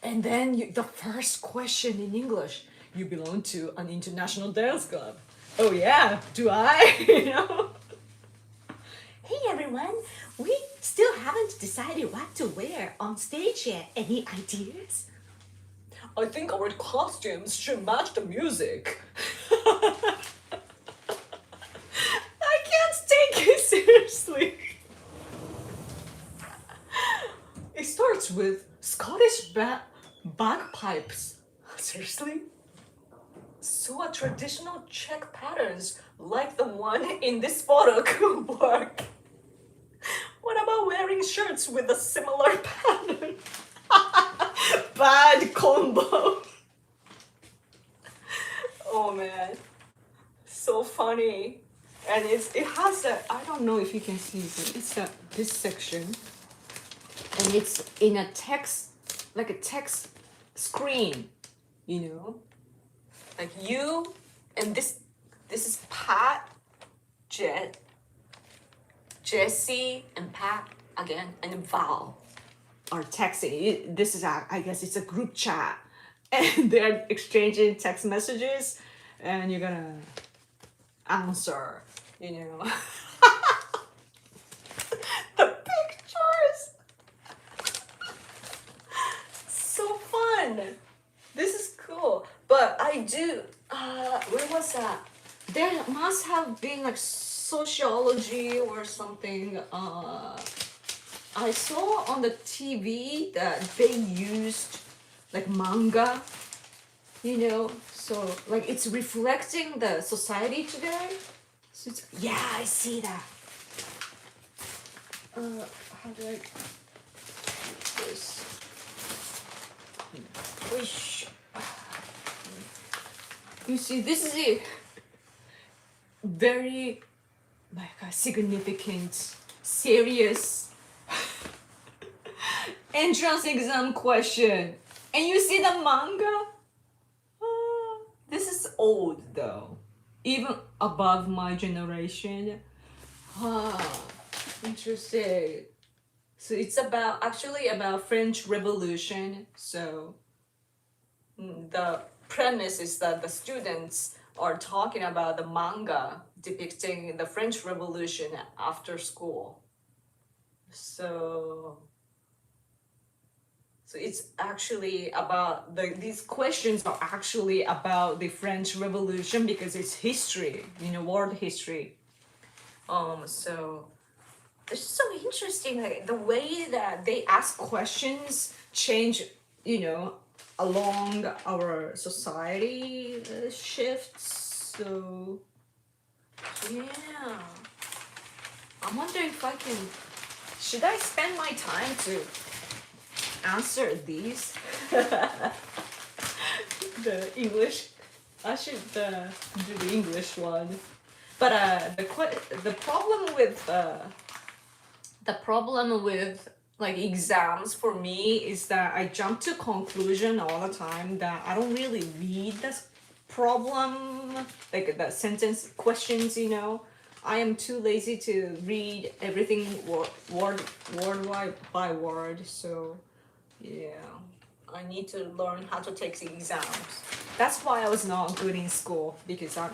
and then the first question in English, you belong to an international dance club. Oh yeah, do I? Hey everyone, we still haven't decided what to wear on stage yet. Any ideas? I think our costumes should match the music. I can't take it seriously. It starts with Scottish bagpipes. Seriously? So a traditional Czech patterns like the one in this photo could work. What about wearing shirts with a similar pattern? Bad combo. Oh man, so funny. And it has a, I don't know if you can see it, it's this section, and it's in a text, like a text screen, like you, and this is Pat, Jesse, and Pat again, and Val are texting. This is I guess it's a group chat, and they're exchanging text messages, and you're gonna answer, you know. The pictures, so fun. This is cool. But I do, where was that? There must have been like sociology or something. I saw on the TV that they used like manga, you know, so like it's reflecting the society today. So it's, yeah, I see that. How do I do this? Wish. You see, this is a very like a significant, serious entrance exam question. And you see the manga? This is old though. Even above my generation. Interesting. So it's about actually about French Revolution. So the premise is that the students are talking about the manga depicting the French Revolution after school. So it's actually about these questions are actually about the French Revolution because it's history, you know, world history. So it's so interesting, like the way that they ask questions change, you know, along our society shifts. So yeah, I'm wondering if I can, should I spend my time to answer these? The English, I should do the English one. But the problem with like exams for me is that I jump to conclusion all the time that I don't really read this problem, like the sentence questions, you know. I am too lazy to read everything word by word. So yeah, I need to learn how to take the exams. That's why I was not good in school, because I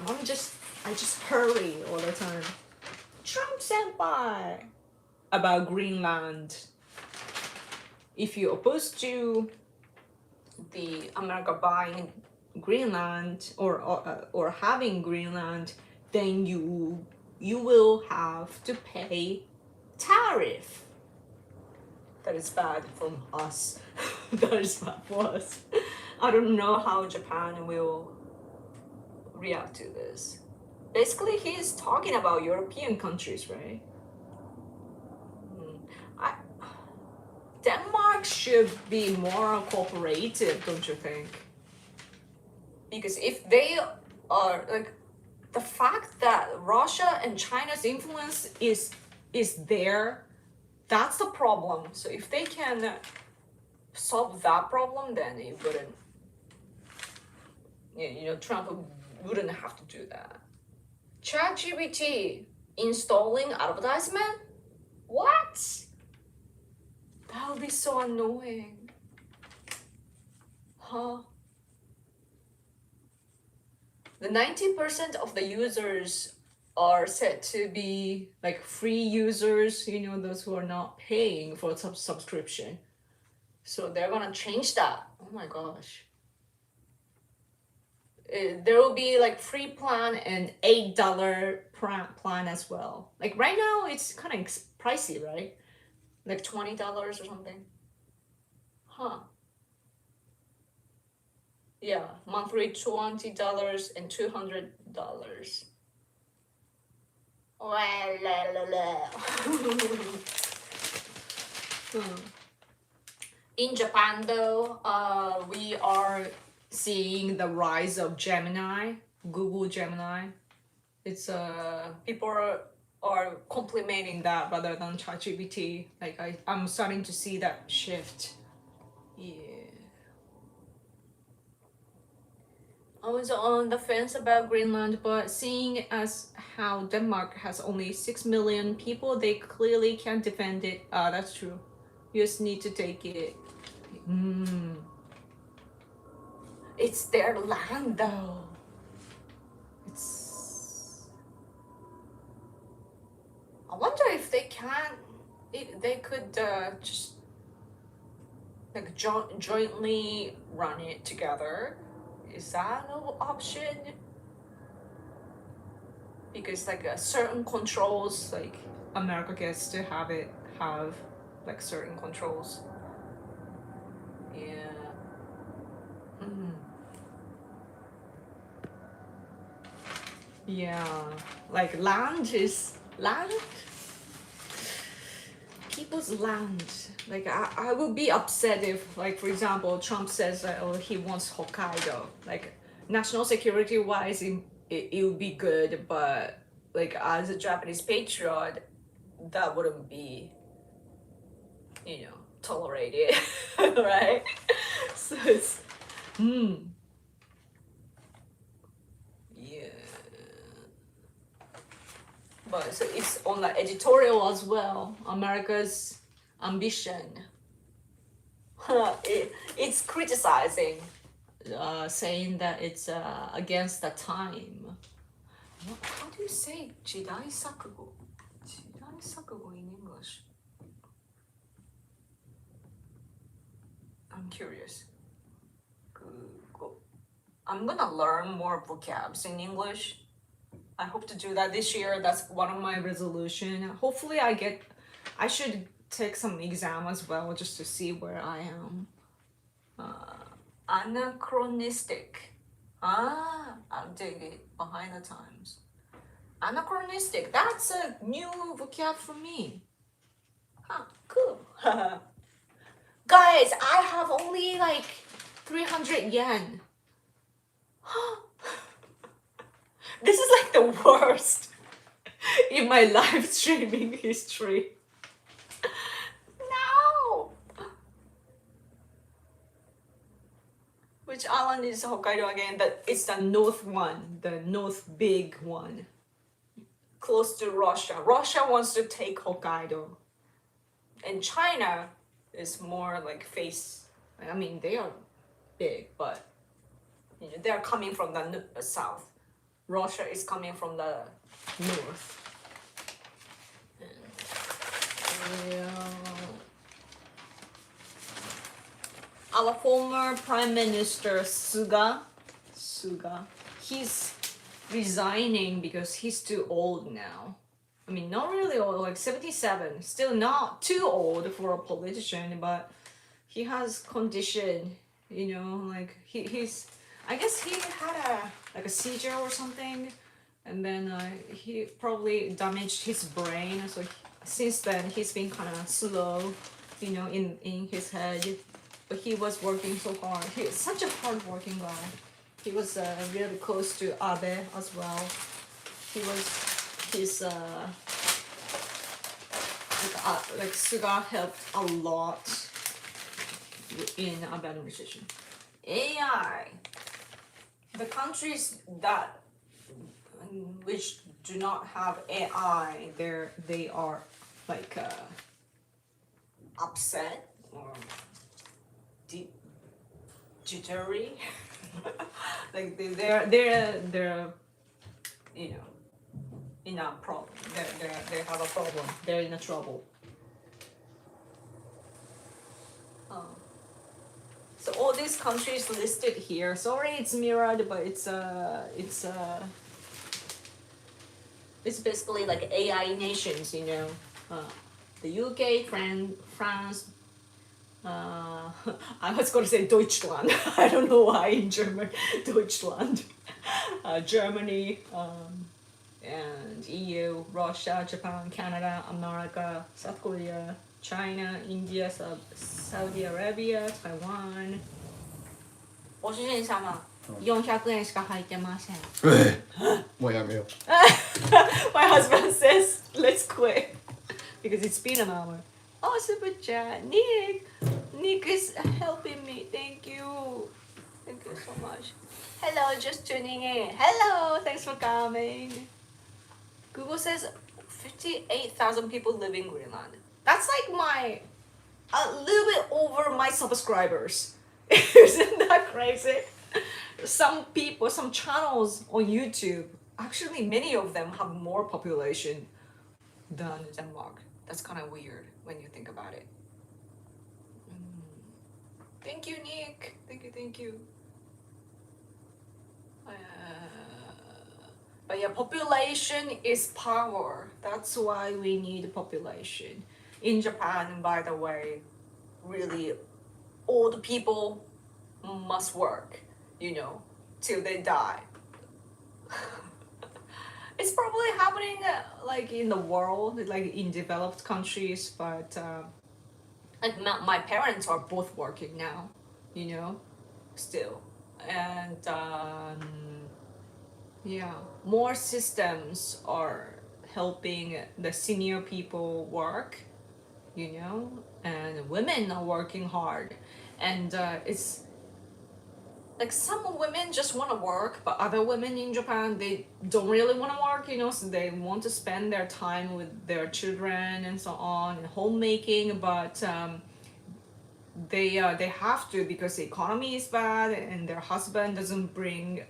just hurry all the time. Trump senpai about Greenland. If you're opposed to the America buying Greenland or having Greenland, then you will have to pay tariff. That is bad from us. That is bad for us. I don't know how Japan will react to this. Basically, he is talking about European countries, right? Denmark should be more cooperative, don't you think? Because if they are like, the fact that Russia and China's influence is there, that's the problem. So if they can solve that problem, then it wouldn't, you know, Trump wouldn't have to do that. ChatGPT installing advertisement? What? That would be so annoying. Huh? The 90% of the users are said to be like free users, you know, those who are not paying for subscription. So they're gonna change that. Oh my gosh. There will be like free plan and $8 plan as well. Like right now it's kind of pricey, right? Like $20 or something. Huh. Yeah, monthly $20 and $200. In Japan, though, we are seeing the rise of Gemini, Google Gemini. It's people are complimenting that rather than ChatGPT. Like I'm starting to see that shift. Yeah. I was on the fence about Greenland, but seeing as how Denmark has only 6 million people, they clearly can't defend it. That's true. You just need to take it. It's their land, though. they could just like jointly run it together. Is that an option? Because like certain controls, like America gets to have like certain controls. Yeah. Yeah, like land, people's land. Like I would be upset if, like, for example, Trump says that, oh, he wants Hokkaido. Like, national security wise, it would be good, but like as a Japanese patriot, that wouldn't be, tolerated, right? So it's, yeah. But so it's on the editorial as well. America's ambition. It's criticizing, saying that it's against the time. How do you say 時代錯誤? 時代錯誤 in English? I'm curious. Google. I'm gonna learn more vocabs in English. I hope to do that this year. That's one of my resolution. Hopefully I should take some exam as well just to see where I am. Anachronistic. I'll dig it. Behind the times. Anachronistic. That's a new vocab for me. Huh, cool. Guys, I have only like 300 yen. This is like the worst in my live streaming history. No! Which island is Hokkaido again? It's the north one, the north big one. Close to Russia. Russia wants to take Hokkaido. And China is more like they are big, but they're coming from the south. Russia is coming from the north. Our former Prime Minister Suga, he's resigning because he's too old now. I mean, not really old, like 77. Still not too old for a politician, but he has condition, like he's, I guess he had a seizure or something, and then he probably damaged his brain. So since then he's been kind of slow, in his head. But he was working so hard. He's such a hard-working guy. He was really close to Abe as well. Like Suga helped a lot in Abe administration. AI. The countries which do not have AI, they are like upset or jittery. Like they're in a problem. They have a problem. They're in a trouble. So all these countries listed here. Sorry, it's mirrored, but it's basically like AI nations. The UK, France. I was going to say Deutschland. I don't know why in German. Deutschland, Germany, and EU, Russia, Japan, Canada, America, South Korea, China, India, Saudi Arabia, Taiwan. ご主人様、400円しか入ってません。もうやめよう。My husband says, let's quit because it's been an hour. Oh, super chat, Nick is helping me. Thank you so much. Hello, just tuning in. Hello, thanks for coming. Google says 58,000 people live in Greenland. That's like a little bit over my subscribers. Isn't that crazy? Some channels on YouTube, actually many of them have more population than Denmark. That's kind of weird when you think about it. Thank you, Nick. Thank you. But yeah, population is power. That's why we need population. In Japan, by the way, really old people must work, till they die. It's probably happening like in the world, like in developed countries, but like my parents are both working now, still. And yeah, more systems are helping the senior people work, and women are working hard. And it's like some women just want to work, but other women in Japan, they don't really want to work, so they want to spend their time with their children and so on, and homemaking, but they have to because the economy is bad and their husband doesn't bring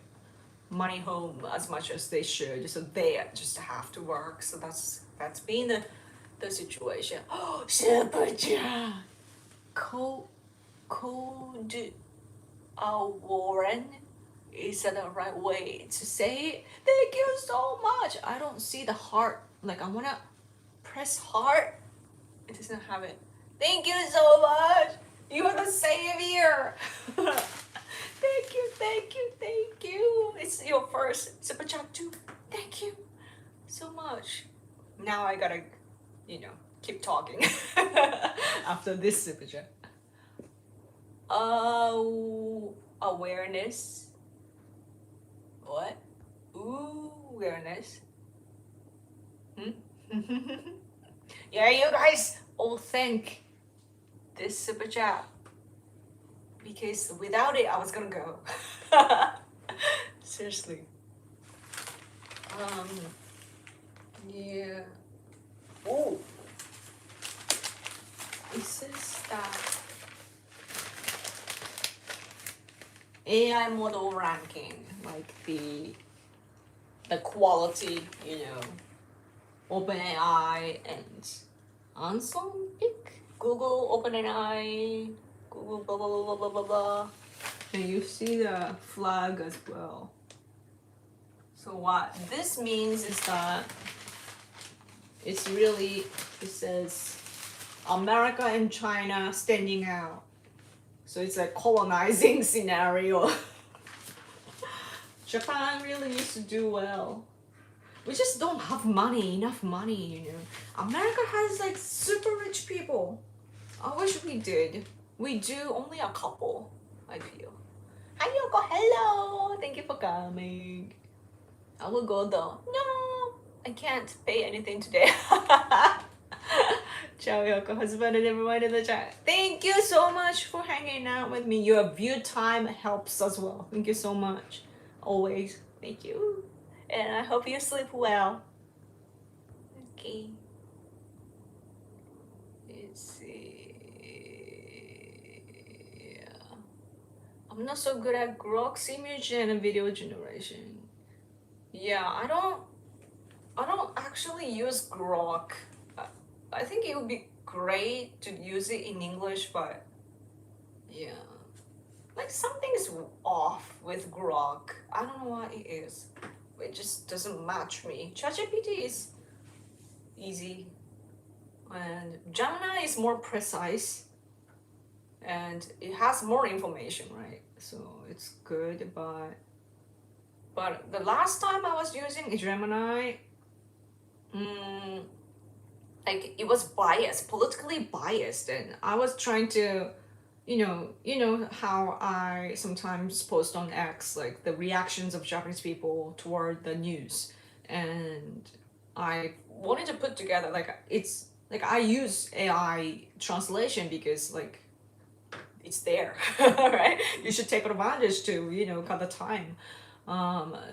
money home as much as they should, so they just have to work. So that's been the situation. Oh, super chat. Code Warren, is that the right way to say it? Thank you so much. I don't see the heart. Like, I wanna press heart. It doesn't have it. Thank you so much. You are the savior. Thank you. It's your first super chat too. Thank you so much. Now I gotta, keep talking after this super chat. Awareness. What? Ooh, awareness. Yeah, you guys all thank this super chat, because without it I was gonna go. Seriously. Yeah. Oh, it says that AI model ranking, like the quality, OpenAI and Anthropic, Google, OpenAI, Google, blah blah blah blah blah blah. And you see the flag as well. So what this means is that it says America and China standing out. So it's a colonizing scenario. Japan really needs to do well. We just don't have enough money, America has like super rich people. I wish we did. We do only a couple, I feel. Hi Yoko, hello! Thank you for coming. I will go though. No, I can't pay anything today. Ciao Yoko, husband and everyone in the chat. Thank you so much for hanging out with me. Your view time helps as well. Thank you so much. Always. Thank you. And I hope you sleep well. Okay. Let's see. Yeah. I'm not so good at Grok's image and video generation. Yeah, I don't actually use Grok. I think it would be great to use it in English, but yeah, like something is off with Grok. I don't know what it is. It just doesn't match me. ChatGPT is easy, and Gemini is more precise, and it has more information, right? So it's good, but the last time I was using Gemini, like it was biased, politically biased, and I was trying to, how I sometimes post on X, like the reactions of Japanese people toward the news, and I wanted to put together like it's like I use AI translation because like it's there, right? You should take advantage to cut the time.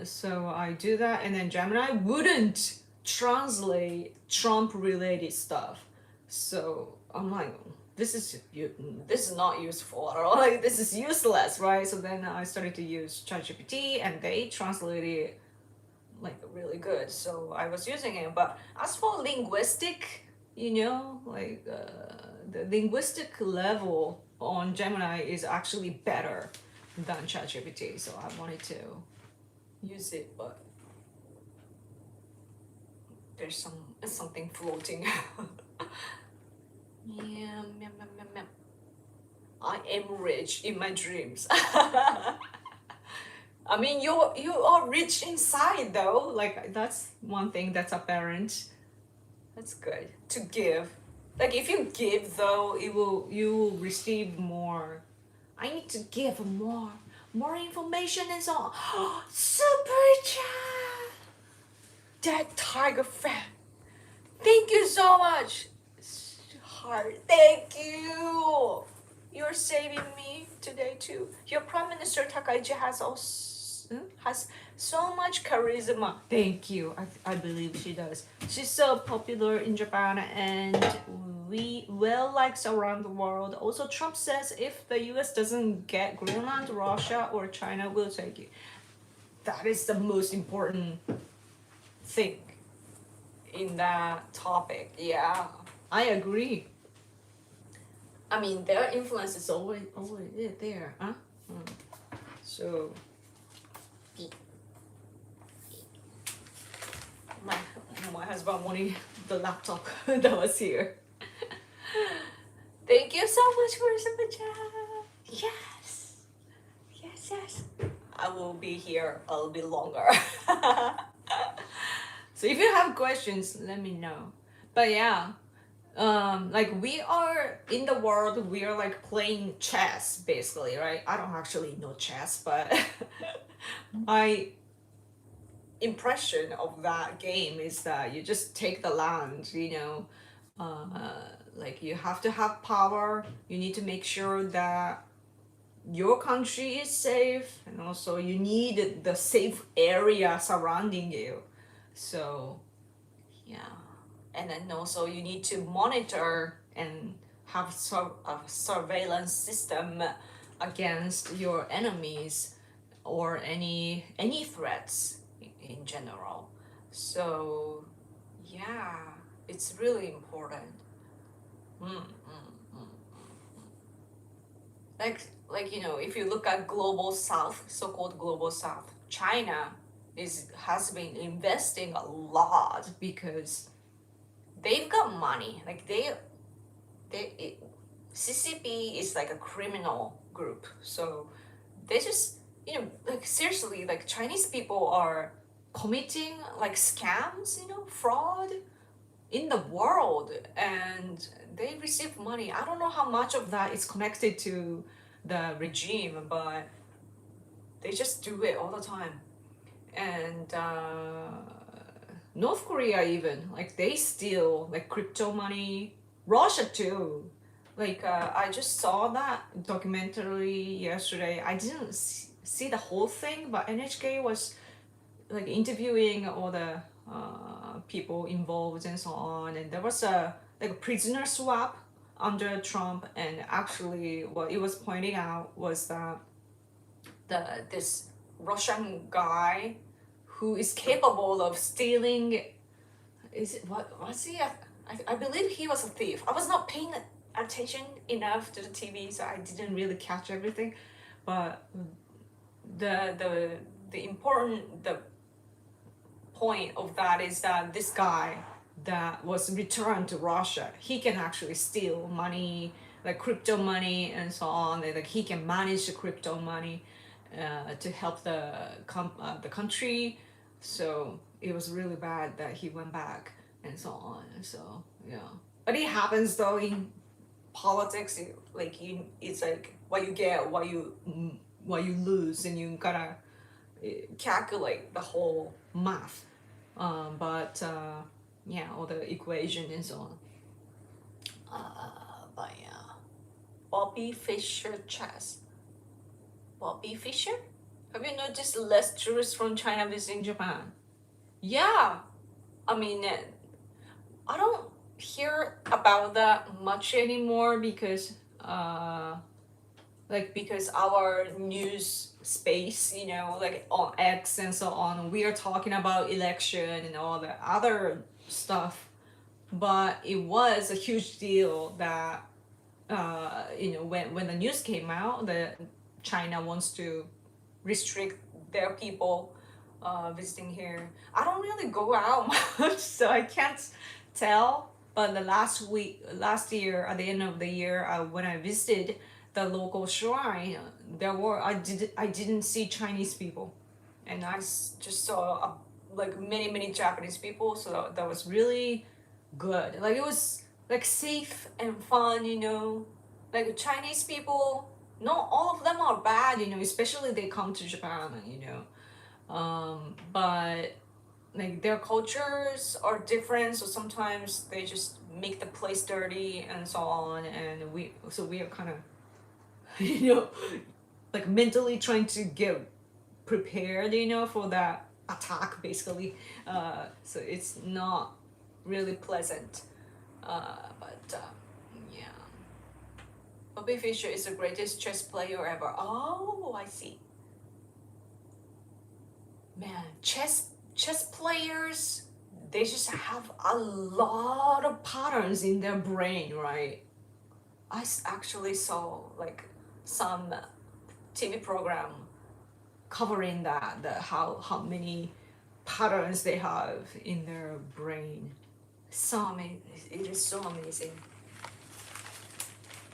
So I do that, and then Gemini wouldn't translate Trump related stuff. So I'm like, this is not useful at all. Like this is useless, right? So then I started to use ChatGPT, and they translated it like really good. So I was using it. But as for linguistic like the linguistic level on Gemini is actually better than ChatGPT. So I wanted to use it, but there's something floating. Yeah, meow, meow, meow, meow. I am rich in my dreams. I mean, you are rich inside though. Like that's one thing that's apparent. That's good to give. Like if you give though, you will receive more. I need to give more information and so on. Super chat. That tiger fan. Thank you so much. Heart. Thank you. You're saving me today too. Your Prime Minister Takaichi has so much charisma. Thank you. I believe she does. She's so popular in Japan and we well liked around the world. Also, Trump says if the US doesn't get Greenland, Russia or China will take it. That is the most important thing in that topic. Yeah, I agree. I mean, their influence is always there, huh? So, my my husband wanted the laptop that was here. Thank you so much for super chat. Yes, yes. I will be here a little bit longer. So if you have questions, let me know. But yeah, like we are in the world, we are like playing chess basically, right? I don't actually know chess, but my impression of that game is that you just take the land, like you have to have power, you need to make sure that your country is safe, and also you need the safe area surrounding you. So yeah, and then also you need to monitor and have a surveillance system against your enemies or any threats in general. So yeah, it's really important. mm, mm, mm. Like if you look at global south, so-called global south, China has been investing a lot because they've got money. Like CCP is like a criminal group, so they just like seriously, like Chinese people are committing like scams, fraud in the world, and they receive money. I don't know how much of that is connected to the regime, but they just do it all the time. And North Korea even, like they steal like crypto money. Russia too. Like I just saw that documentary yesterday. I didn't see the whole thing, but NHK was like interviewing all the people involved and so on, and there was a like a prisoner swap under Trump, and actually what it was pointing out was that this Russian guy who is capable of stealing, is it what was he? I believe he was a thief. I was not paying attention enough to the TV, so I didn't really catch everything, but the important the point of that is that this guy that was returned to Russia, he can actually steal money, like crypto money and so on. Like he can manage the crypto money to help the country. So it was really bad that he went back and so on. So yeah, but it happens though in politics. It's like what you get, what you lose, and you gotta calculate the whole math. But yeah, all the equation and so on. But yeah, Bobby Fischer chess. Bobby Fischer? Have you noticed less tourists from China visiting Japan? Yeah, I mean, I don't hear about that much anymore because because our news space, like on X and so on, we are talking about election and all the other stuff but it was a huge deal that when the news came out that China wants to restrict their people visiting here. I don't really go out much, so I can't tell. But the last year, at the end of the year, when I visited the local shrine, I didn't see Chinese people, and just saw like many Japanese people. So that was really good. Like it was like safe and fun, Like Chinese people, not all of them are bad, especially they come to Japan. But like their cultures are different, so sometimes they just make the place dirty and so on, and we are kind of you know like mentally trying to get prepared, for that attack basically. So it's not really pleasant. But yeah, Bobby Fischer is the greatest chess player ever. Oh, I see. Man, chess players, they just have a lot of patterns in their brain, right? I actually saw like some TV program covering that, how many patterns they have in their brain. So amazing! It is so amazing.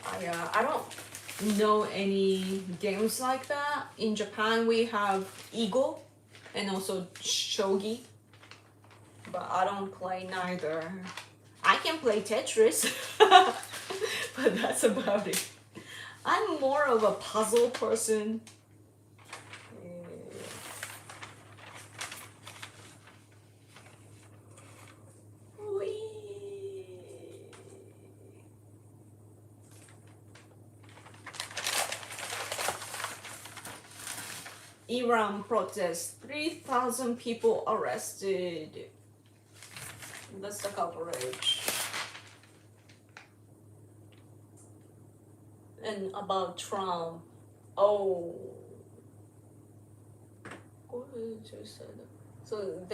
I don't know any games like that. In Japan, we have Eagle and also Shogi, but I don't play neither. I can play Tetris, but that's about it. I'm more of a puzzle person. Iran protests, 3,000 people arrested. That's the coverage. And about Trump, oh, so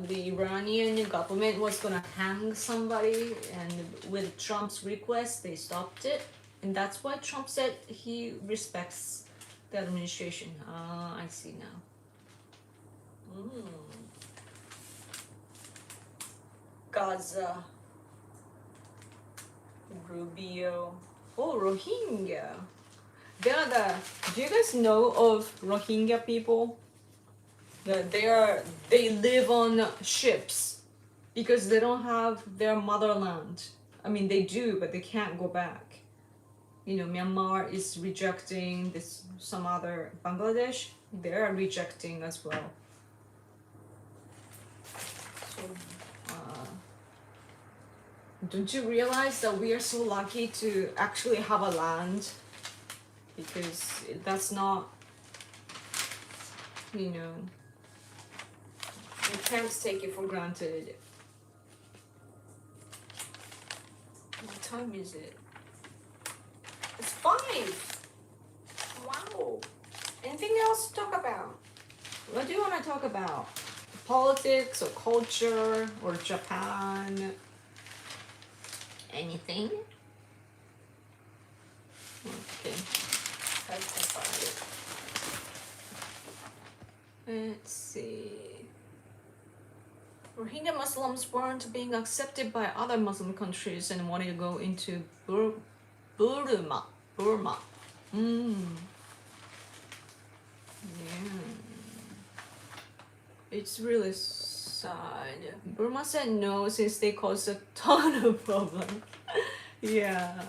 the Iranian government was gonna hang somebody, and with Trump's request, they stopped it, and that's why Trump said he respects the administration. I see now. Gaza, Rubio. Oh, Rohingya. Do you guys know of Rohingya people? They live on ships because they don't have their motherland. I mean, they do, but they can't go back. Myanmar is rejecting this. Some other Bangladesh, they are rejecting as well. So, don't you realize that we are so lucky to actually have a land? Because that's not, we can't take it for granted. What time is it? It's 5. Wow. Anything else to talk about? What do you want to talk about? Politics or culture or Japan? Anything? Okay. Let's see. Rohingya Muslims weren't being accepted by other Muslim countries and wanted to go into Burma. Yeah. It's really sad. Burma said no since they caused a ton of problems. Yeah.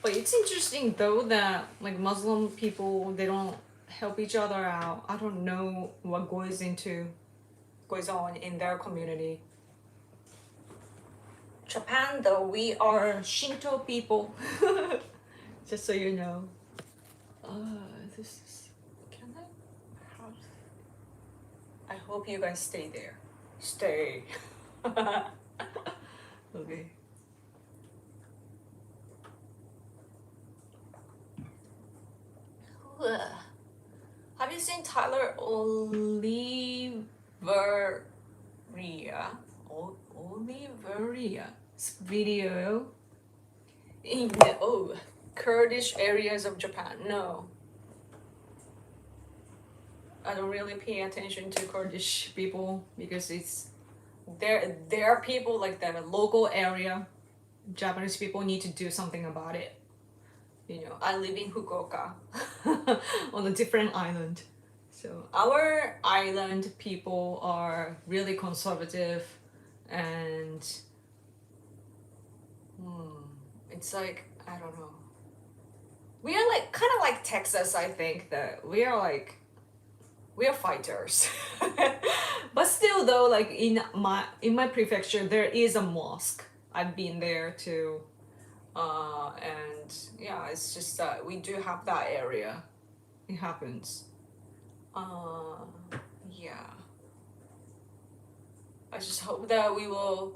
But it's interesting though that like Muslim people, they don't help each other out. I don't know what goes on in their community. Japan though, we are Shinto people. Just so you know. I hope you guys stay there. Stay. Okay. Have you seen Tyler Oliveria? Oliveria's video in the Kurdish areas of Japan? No, I don't really pay attention to Kurdish people because it's there are people like the local area. Japanese people need to do something about it. You know, I live in Fukuoka on a different island. So our island people are really conservative and it's like, I don't know. We are like kind of like Texas, I think, that we are fighters. But still though, like in my prefecture there is a mosque. I've been there too. And yeah, it's just that we do have that area. It happens. Yeah. I just hope that we will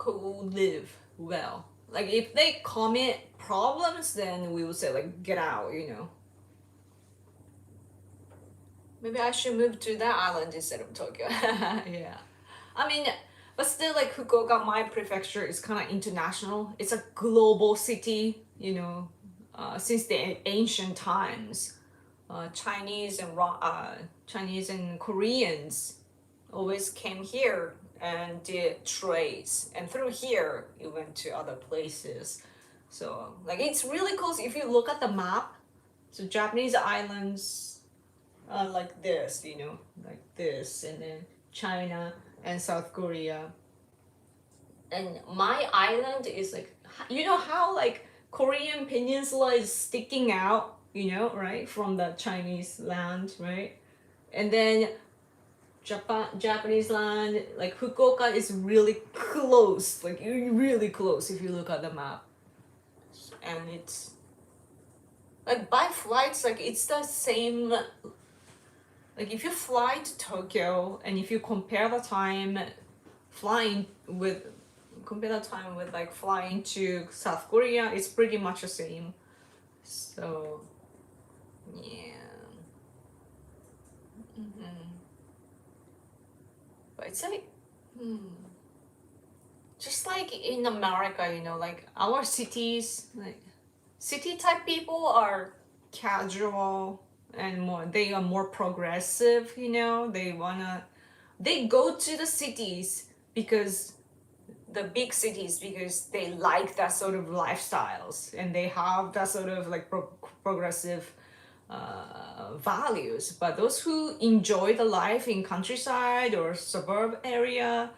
live well. Like if they commit problems, then we will say like get out, you know. Maybe I should move to that island instead of Tokyo. Yeah. I mean, but still, like Fukuoka, my prefecture is kind of international. It's a global city, you know. Since the ancient times, Chinese and Koreans always came here and did trades, and through here it went to other places. So like it's really close if you look at the map. So Japanese islands are like this, you know, like this, and then China and South Korea. And my island is like, you know how like Korean peninsula is sticking out, you know, right, from the Chinese land, right? And then Japanese land, like Fukuoka is really close, like really close if you look at the map. And it's like by flights, like it's the same. Like if you fly to Tokyo and if you compare the time with like flying to South Korea, it's pretty much the same. So yeah. But it's like just like in America, you know, like our cities, like city type people are casual and they are more progressive, you know. They go to the cities because the big cities because they like that sort of lifestyles and they have that sort of like progressive values. But those who enjoy the life in countryside or suburb area,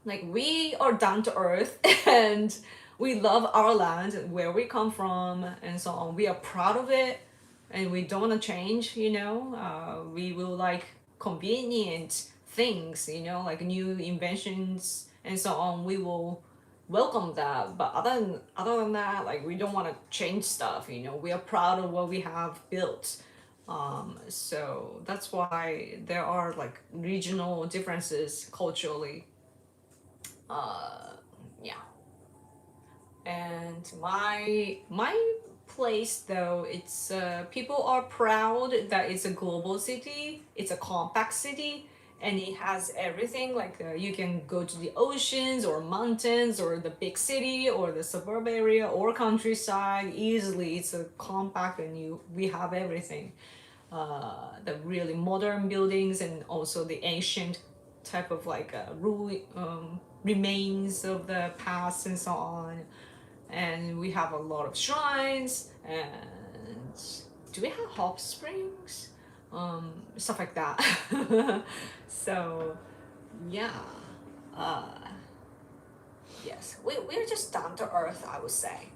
like we are down to earth and we love our land where we come from and so on. We are proud of it and we don't want to change, you know. We will like convenient things, you know, like new inventions and so on. We will welcome that. But other than that, like we don't want to change stuff, you know. We are proud of what we have built. So that's why there are like regional differences culturally. Yeah. And my place though, it's people are proud that it's a global city, it's a compact city, and it has everything like you can go to the oceans or mountains or the big city or the suburb area or countryside easily. It's a compact and we have everything. The really modern buildings and also the ancient type of like remains of the past and so on. And we have a lot of shrines and do we have hot springs? Stuff like that. So yeah, yes, we're just down to earth, I would say.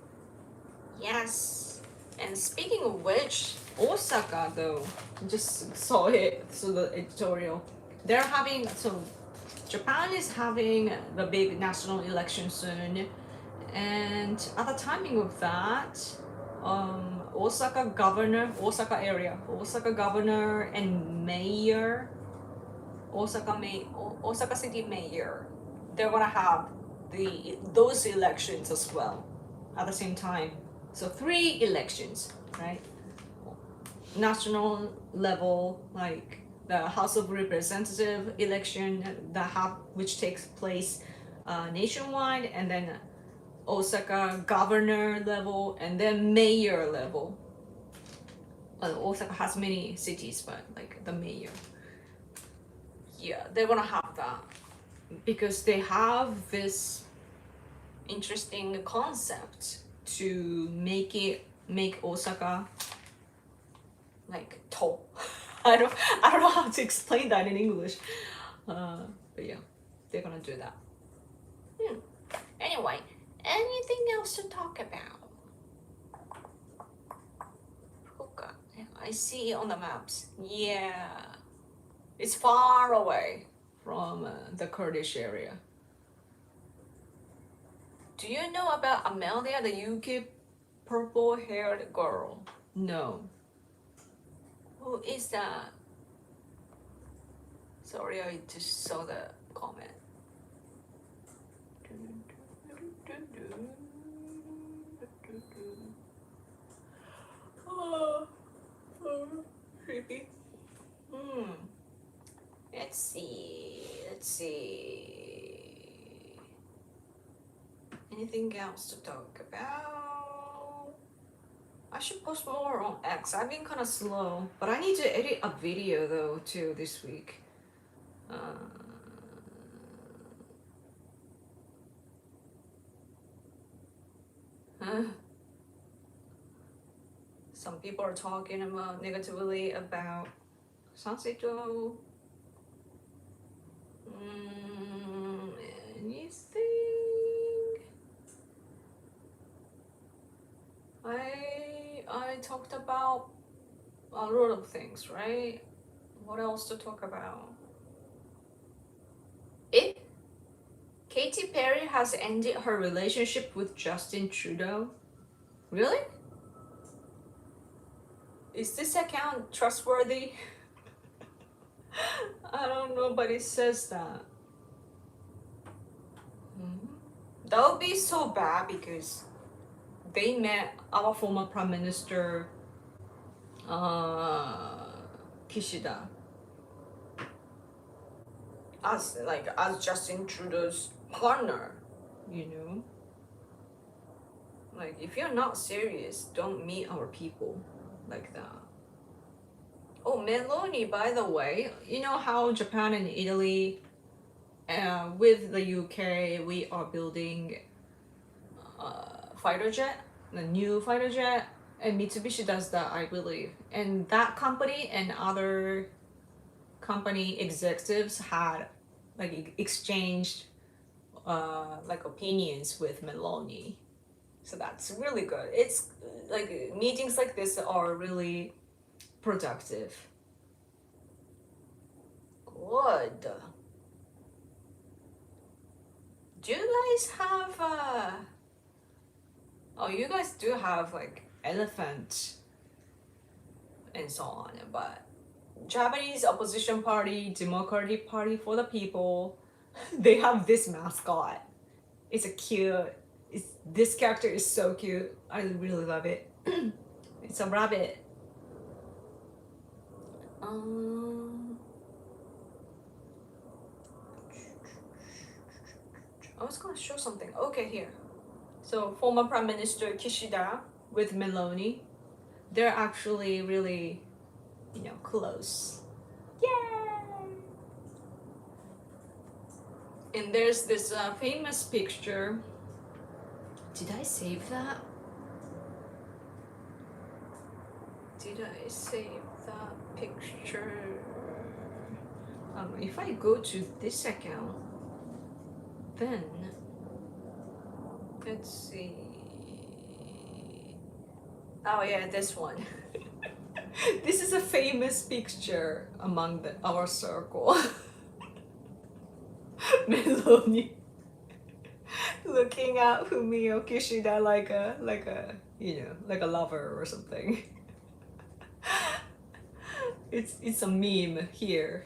Yes. And speaking of which, Osaka though, just saw it, so the editorial. They're having, so Japan is having the big national election soon, and at the timing of that, Osaka governor and mayor, Osaka city mayor, they're gonna have those elections as well at the same time. So 3 elections, right? National level, like the House of Representative election which takes place nationwide, and then Osaka governor level, and then mayor level. Osaka has many cities, but like the mayor. Yeah, they're gonna have that because they have this interesting concept to make Osaka like tall. I don't know how to explain that in English. But yeah, they're gonna do that. Anyway, anything else to talk about? Fukuoka. I see on the maps. Yeah, it's far away from the Kurdish area. Do you know about Amelia, the UK purple-haired girl? No. Who is that? Sorry, I just saw the comment. Oh, creepy. Let's see. Anything else to talk about? I should post more on X. I've been kind of slow, but I need to edit a video though too this week. Some people are talking about negatively about Sanseto. Anything? I talked about a lot of things, right? What else to talk about? Katy Perry has ended her relationship with Justin Trudeau. Really? Is this account trustworthy? I don't know, but it says that. That would be so bad because they met our former Prime Minister Kishida as Justin Trudeau's partner, you know? Like, if you're not serious, don't meet our people like that. Oh, Meloni, by the way, you know how Japan and Italy, with the UK, we are building fighter jet, the new fighter jet, and Mitsubishi does that, I believe. And that company and other company executives had like exchanged like opinions with Meloni. So that's really good. It's like meetings like this are really productive. Good. Do you guys have oh, you guys do have like elephant and so on, but Japanese opposition party, Democratic Party for the People, they have this mascot. It's this character is so cute. I really love it. It's a rabbit. I was gonna show something. Okay, here. So former Prime Minister Kishida with Meloni, they're actually really, close. Yay! And there's this famous picture. Did I save that? Did I save that picture? If I go to this account, then let's see. Oh yeah, this one. This is a famous picture among our circle. Meloni looking at Fumio Kishida like a lover or something. It's a meme here.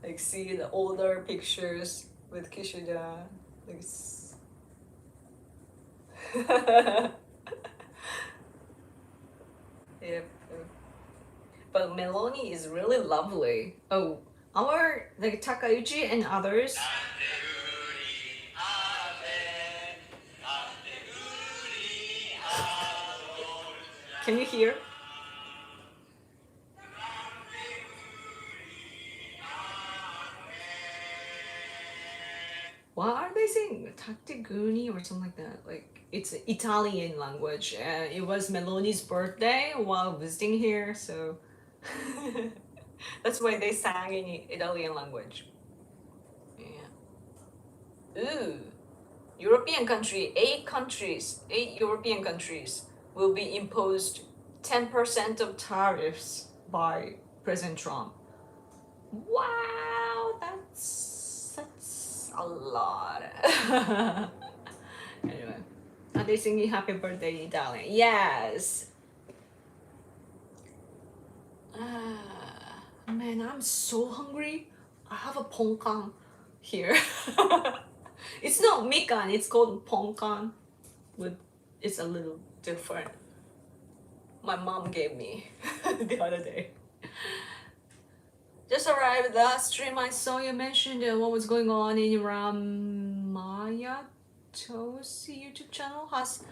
Like, see the older pictures with Kishida. Like, yep. But Meloni is really lovely. Oh, our like Takaichi and others. Can you hear? What are they saying? Tatteguni or something like that. Like it's an Italian language. It was Meloni's birthday while visiting here, so that's why they sang in Italian language. Yeah. Ooh. European country, 8 European countries will be imposed 10% of tariffs by President Trump. Wow, that's a lot. Anyway, are they singing happy birthday in Italian? Yes. Man, I'm so hungry. I have a pongkan here. It's not mikan, it's called pongkan. It's a little different. My mom gave me the other day. Just arrived the stream. I saw you mentioned what was going on in Ramaya Tosi YouTube channel has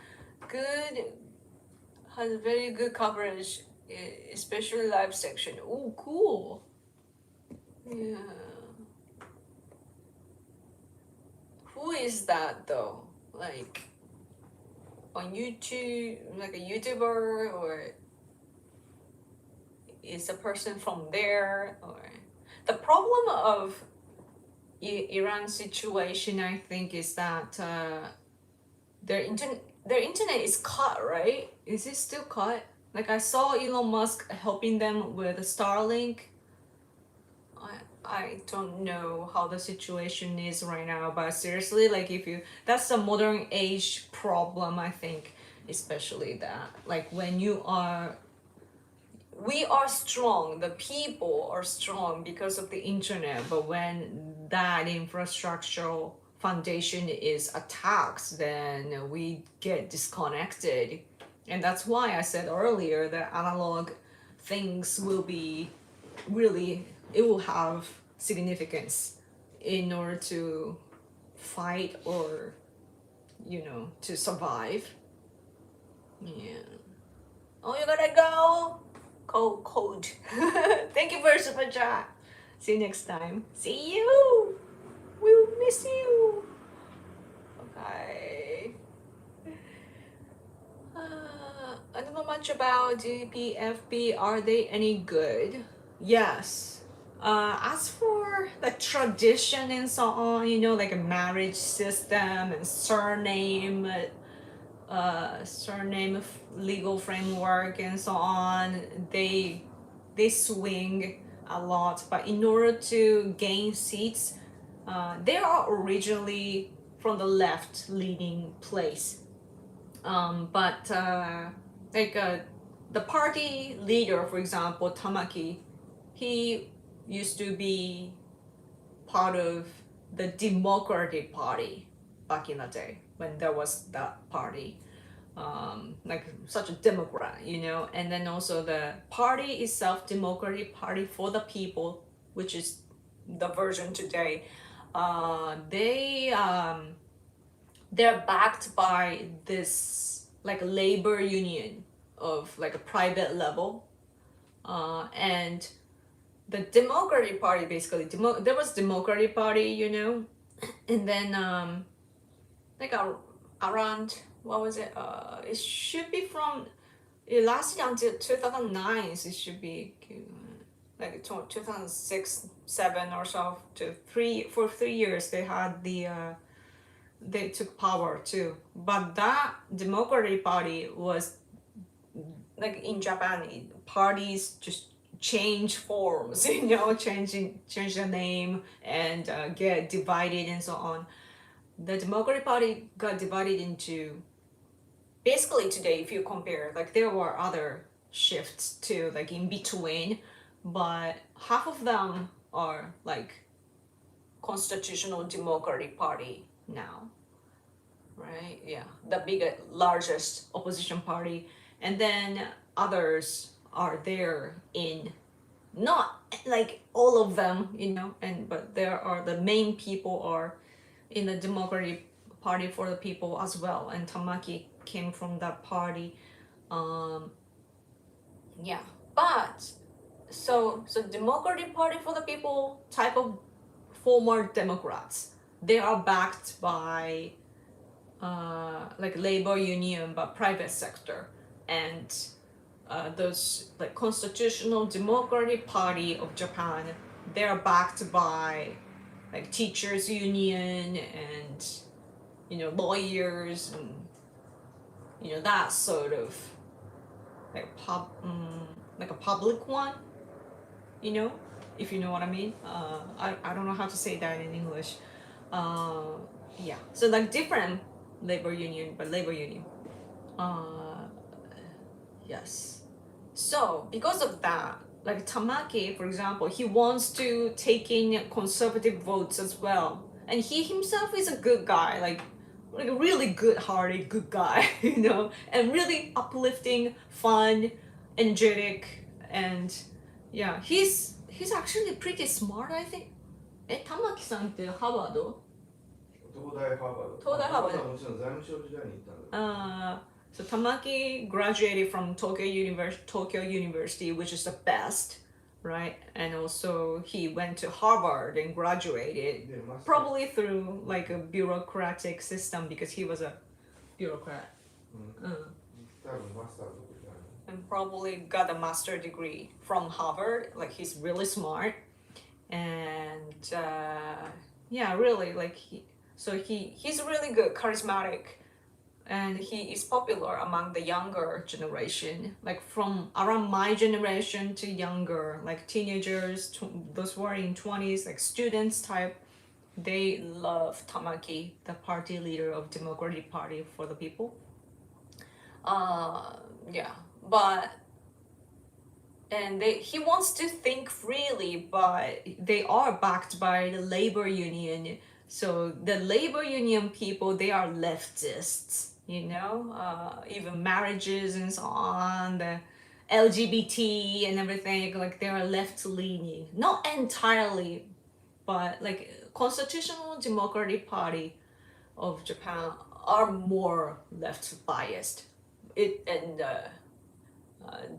very good coverage, especially live section. Oh, cool. Yeah. Who is that though? Like on YouTube, like a YouTuber, or is a person from there? Or the problem of Iran situation, I think, is that their internet is cut, right? Is it still cut? Like I saw Elon Musk helping them with Starlink. I don't know how the situation is right now, but seriously, like that's a modern age problem, I think, especially that like when we are strong, the people are strong because of the internet, but when that infrastructural foundation is attacked, then we get disconnected. And that's why I said earlier that analog things will be really, it will have significance in order to fight or to survive. Yeah. Oh, you gotta go. Cold. Thank you for super chat. See you next time. See you. We'll miss you. Okay. I don't know much about GPFP. Are they any good? Yes. As for the tradition and so on, like a marriage system and surname legal framework and so on, they swing a lot, but in order to gain seats, they are originally from the left leading place, but the party leader, for example, Tamaki, he used to be part of the Democratic Party back in the day when there was that party, like such a Democrat, and then also the party itself, Democratic Party for the People, which is the version today. They're backed by this like labor union of like a private level, and the Democratic Party basically there was Democratic Party, and then like around, what was it? It should be from, it lasted until 2009. So it should be like 2006, 7 or so, for 3 years they had they took power too. But that Democratic Party was like in Japan, parties just change forms, change the name and get divided and so on. The Democratic Party got divided into, basically today, if you compare, like there were other shifts too, like in between, but half of them are like Constitutional Democratic Party now, right? Yeah, the largest opposition party, and then others are there in, not like all of them, but there are the main people are in the Democratic Party for the People as well, and Tamaki came from that party. um yeah, but so Democratic Party for the People type of former Democrats, they are backed by like labor union but private sector, and those like Constitutional Democratic Party of Japan, they are backed by like teachers union and lawyers and that sort of like like a public one, you know, if you know what I mean. I don't know how to say that in English. Yeah, so like different labor union, but labor union. Yes. So because of that, like Tamaki, for example, he wants to take in conservative votes as well, and he himself is a good guy, like a really good-hearted good guy, and really uplifting, fun, energetic, and yeah, he's actually pretty smart, I think. 玉木さんってハーバード？東大ハーバード。東大ハーバード。もちろん財務省時代に行ったんだ。So Tamaki graduated from Tokyo University, which is the best, right? And also he went to Harvard and graduated, probably through like a bureaucratic system because he was a bureaucrat. And probably got a master degree from Harvard. Like he's really smart, and yeah, really like he's really good, charismatic. And he is popular among the younger generation, like from around my generation to younger, like teenagers, those who are in 20s, like students type. They love Tamaki, the party leader of Democratic Party for the People. Yeah, but he wants to think freely, but they are backed by the labor union. So the labor union people, they are leftists, even marriages and so on, the LGBT and everything, like they are left-leaning. Not entirely, but like Constitutional Democratic Party of Japan are more left-biased.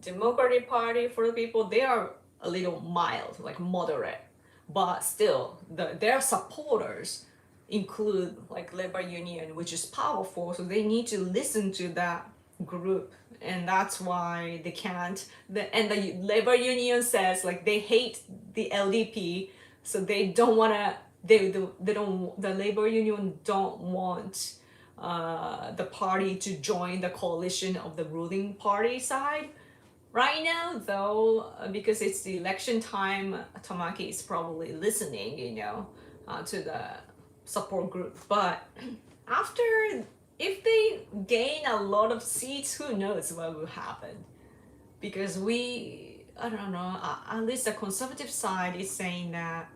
Democratic Party for the People, they are a little mild, like moderate, but still their supporters include like labor union, which is powerful, so they need to listen to that group, and that's why they can't. And the labor union says like they hate the LDP, so they don't want to. The labor union don't want the party to join the coalition of the ruling party side. Right now, though, because it's the election time, Tamaki is probably listening, to the support group. But after, if they gain a lot of seats, who knows what will happen? Because I don't know, at least the conservative side is saying that,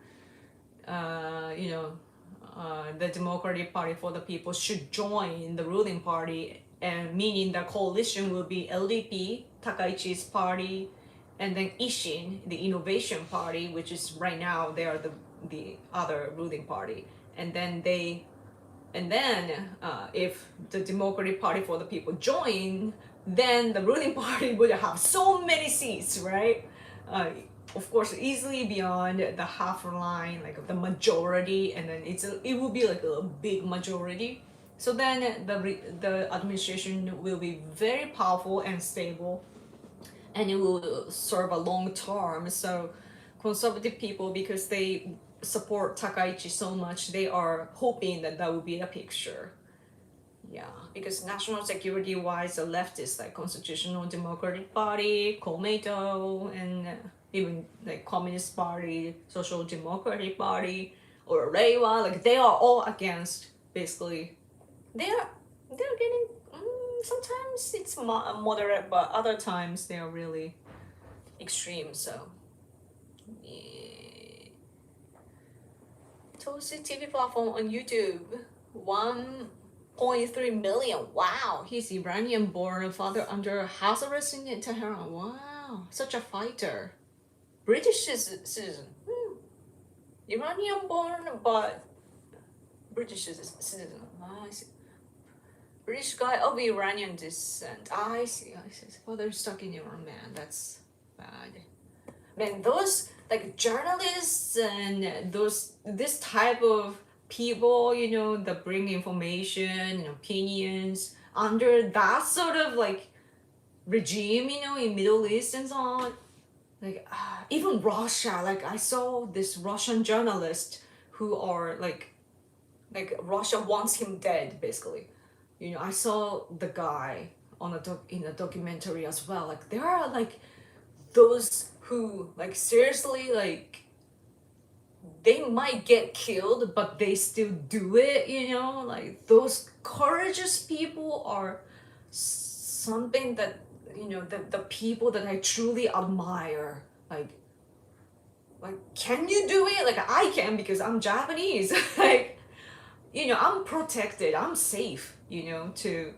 the Democratic Party for the People should join the ruling party, and meaning the coalition will be LDP, Takaichi's party, and then Ishin, the Innovation Party, which is right now they are the other ruling party, and then if the Democratic Party for the People join, then the ruling party would have so many seats, right? Of course, easily beyond the half line, like the majority, and then it will be like a big majority. So then the administration will be very powerful and stable, and it will serve a long term. So conservative people, because they support Takaichi so much, they are hoping that will be a picture. Yeah, because national security wise, the leftists like Constitutional Democratic Party, Komeito, and even like Communist Party, Social Democratic Party, or Reiwa, like they are all against. Basically, they're getting sometimes it's moderate, but other times they are really extreme. So, Toast TV platform on YouTube, 1.3 million. Wow, he's Iranian born, father under house arrest in Tehran. Wow. wow, such a fighter. British citizen. Iranian born, but British citizen. I see. British guy of Iranian descent. I see. His father stuck in Iran, man. That's bad. Man, those like journalists and this type of people, that bring information and opinions under that sort of like regime, in Middle East and so on. Like even Russia, like I saw this Russian journalist who are like Russia wants him dead, basically. I saw the guy on in a documentary as well. Like there are like those who like seriously like they might get killed but they still do it, like those courageous people are something that the people that I truly admire. Like can you do it? Like I can because I'm Japanese. Like I'm protected, I'm safe, to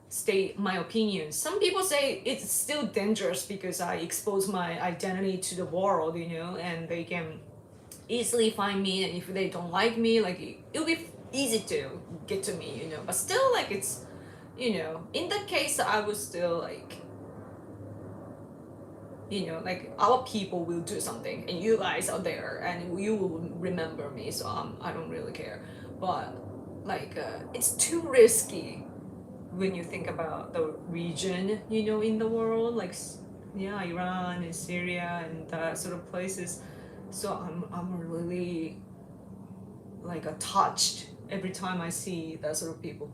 state my opinion. Some people say it's still dangerous because I expose my identity to the world, and they can easily find me, and if they don't like me, like it'll be easy to get to me, but still like it's, in that case I would still like, like our people will do something and you guys are there and you will remember me, so I don't really care. But like it's too risky when you think about the region, in the world, like Iran and Syria and that sort of places. So I'm really like touched every time I see that sort of people.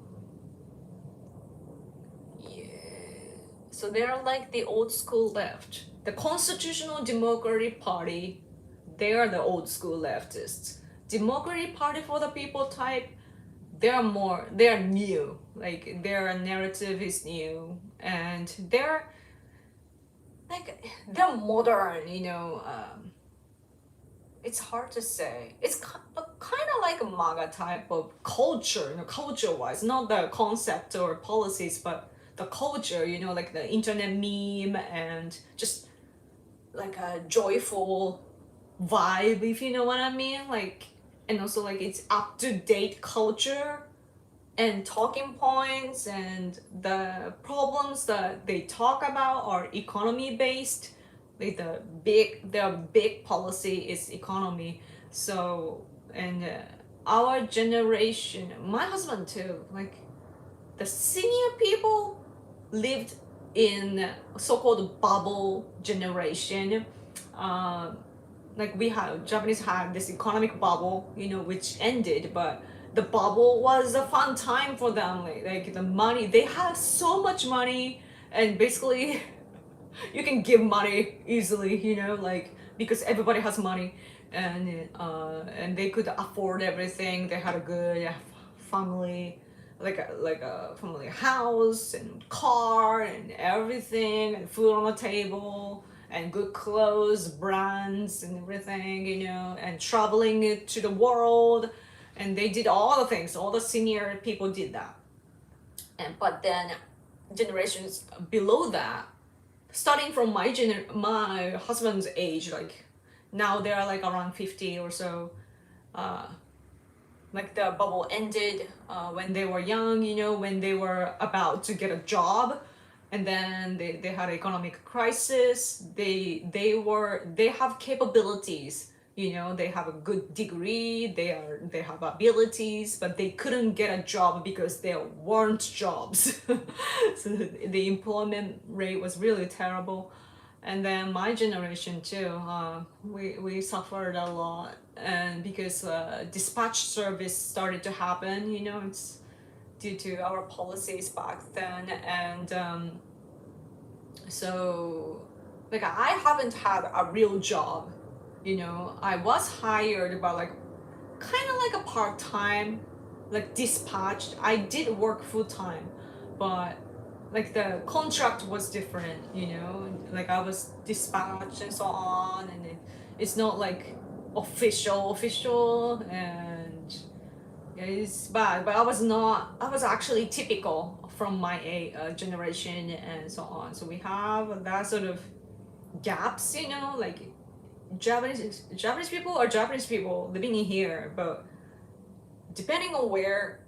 Yeah. So they're like the old school left. The Constitutional Democratic Party, they are the old school leftists. Democratic Party for the People type, they're new. Like their narrative is new and they're modern, it's hard to say. It's kind of like a MAGA type of culture, culture-wise, not the concept or policies, but the culture, like the internet meme and just like a joyful vibe, if you know what I mean. Like, and also like it's up-to-date culture and talking points, and the problems that they talk about are economy based. Like their big policy is economy. So and our generation, my husband too, like the senior people lived in so-called bubble generation. Like Japanese had this economic bubble, which ended, but the bubble was a fun time for them. Like the money, they have so much money, and basically you can give money easily, like because everybody has money, and they could afford everything. They had a good family, like a family house and car and everything, and food on the table and good clothes, brands and everything, and traveling to the world. And they did all the things. All the senior people did that. But then generations below that, starting from my husband's age, like now they're like around 50 or so. Like the bubble ended when they were young, when they were about to get a job, and then they had an economic crisis. They have capabilities, they have a good degree, they have abilities, but they couldn't get a job because there weren't jobs. So the employment rate was really terrible. And then my generation too, we suffered a lot, and because dispatch service started to happen, it's due to our policies back then. And so like I haven't had a real job, I was hired by like kind of like a part-time, like dispatched. I did work full-time, but like the contract was different, like I was dispatched and so on, and it's not like official, and yeah, it's bad. But I was actually typical from my generation and so on. So we have that sort of gaps, you know, like Japanese people are Japanese people living in here, but depending on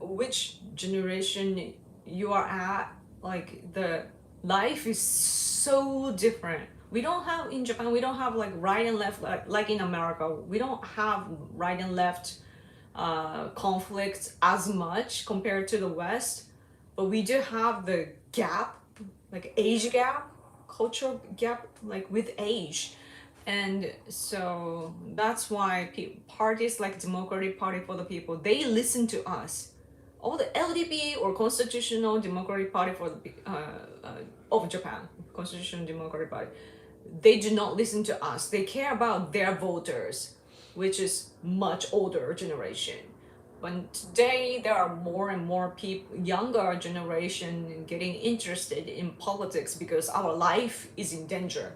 which generation you are at, like the life is so different. We don't have in Japan, we don't have like right and left, like in America, we don't have right and left conflicts as much compared to the West, but we do have the gap, like age gap, cultural gap, like with age. And so that's why parties like Democratic Party for the People, they listen to us. All the LDP or Constitutional Democratic Party for the of Japan, Constitutional Democratic Party, they do not listen to us. They care about their voters, which is much older generation. But today there are more and more people, younger generation, getting interested in politics because our life is in danger.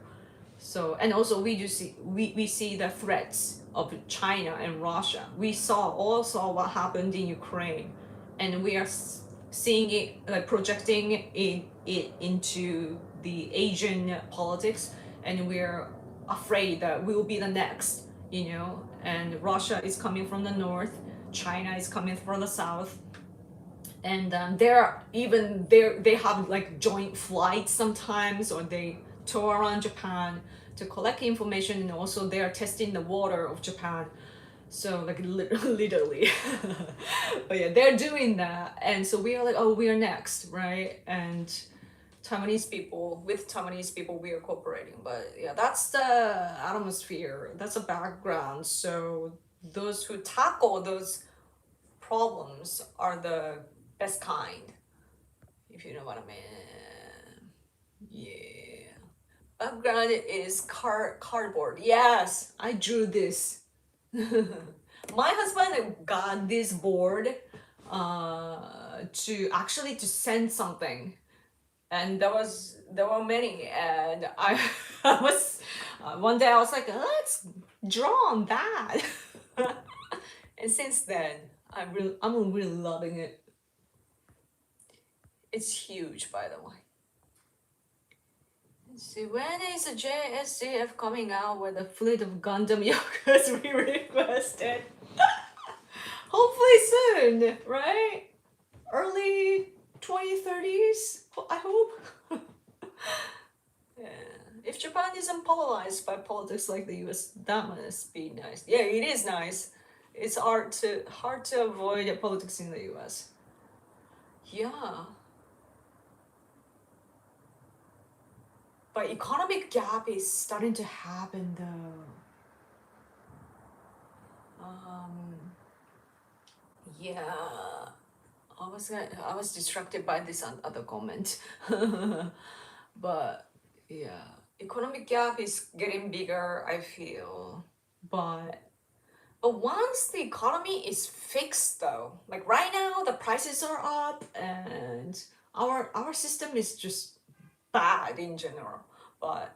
So, and also we see the threats of China and Russia. We saw also what happened in Ukraine, and we are seeing it, like projecting it into the Asian politics, and we're afraid that we will be the next, you know. And Russia is coming from the north, China is coming from the south, and they have like joint flights sometimes, or they tour around Japan to collect information, and also they are testing the water of Japan. So like literally, but yeah, they're doing that, and so we are like, oh, we are next, right? And with Taiwanese people, we are cooperating. But yeah, that's the atmosphere. That's the background. So those who tackle those problems are the best kind, if you know what I mean. Yeah. Background is cardboard. Yes, I drew this. My husband got this board to send something, and there were many, and I I was one day I was like, let's draw on that. And since then I'm really loving it. It's huge, by the way. Let's see, when is the JSCF coming out with a fleet of Gundam Yokas we requested? Hopefully soon, right? Early 2030s, I hope. Yeah. If Japan isn't polarized by politics like the US, that must be nice. Yeah, it is nice. It's hard to avoid politics in the US. Yeah. But economic gap is starting to happen though. Yeah. I was distracted by this other comment. But yeah, economic gap is getting bigger, I feel. But once the economy is fixed though, like right now the prices are up, and our system is just bad in general. But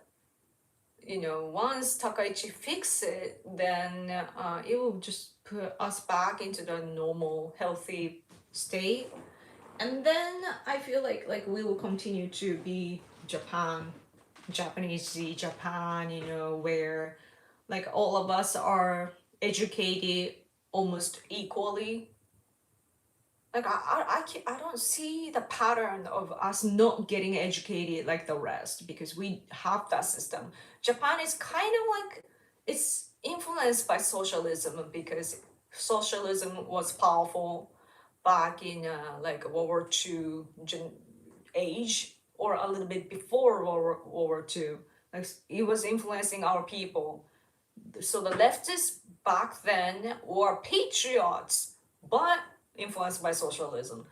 you know, once Takaichi fix it, then it will just put us back into the normal healthy state. And then I feel like we will continue to be Japanese Japan, you know, where like all of us are educated almost equally. Like I don't see the pattern of us not getting educated like the rest, because we have that system. Japan is kind of like, it's influenced by socialism, because socialism was powerful back in like World War II age, or a little bit before World War II. Like it was influencing our people. So the leftists back then were patriots, but influenced by socialism.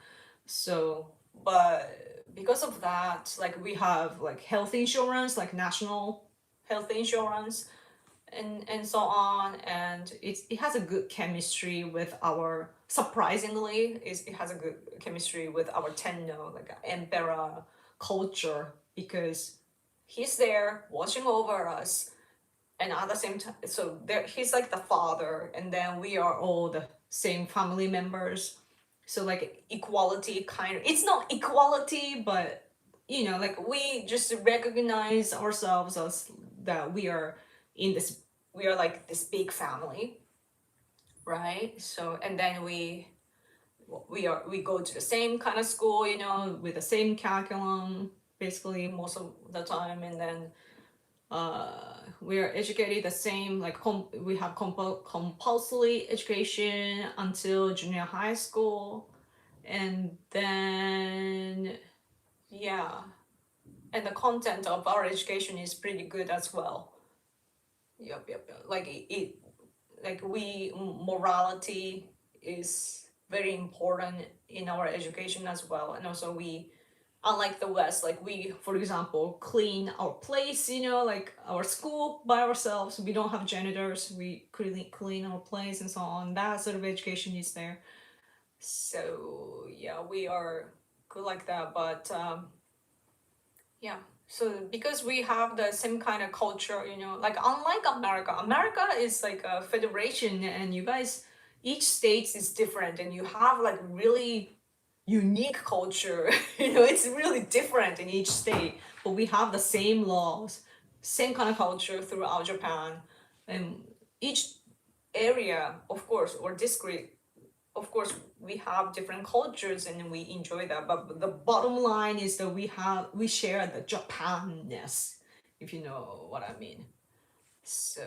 So, but because of that, like we have like health insurance, like national health insurance, and so on, and it has a good chemistry with our, surprisingly it has a good chemistry with our tenno, like emperor culture, because he's there watching over us, and at the same time, so there he's like the father, and then we are all the same family members. So like equality, kind of, it's not equality, but you know, like we just recognize ourselves as that we are like this big family, right? So, and then we go to the same kind of school, you know, with the same curriculum basically most of the time, and then we are educated the same, like we have compulsory education until junior high school, and then yeah, and the content of our education is pretty good as well. Yep. Like morality is very important in our education as well, and also we, unlike the West, like we, for example, clean our place, you know, like our school by ourselves. We don't have janitors. We clean our place and so on. That sort of education is there. So yeah, we are good like that. But yeah, so because we have the same kind of culture, you know, like unlike America is like a federation, and you guys, each state is different, and you have like really unique culture. You know, it's really different in each state, but we have the same laws, same kind of culture throughout Japan, and each area, of course, or district, of course, we have different cultures and we enjoy that, but the bottom line is that we share the Japanness, if you know what I mean. So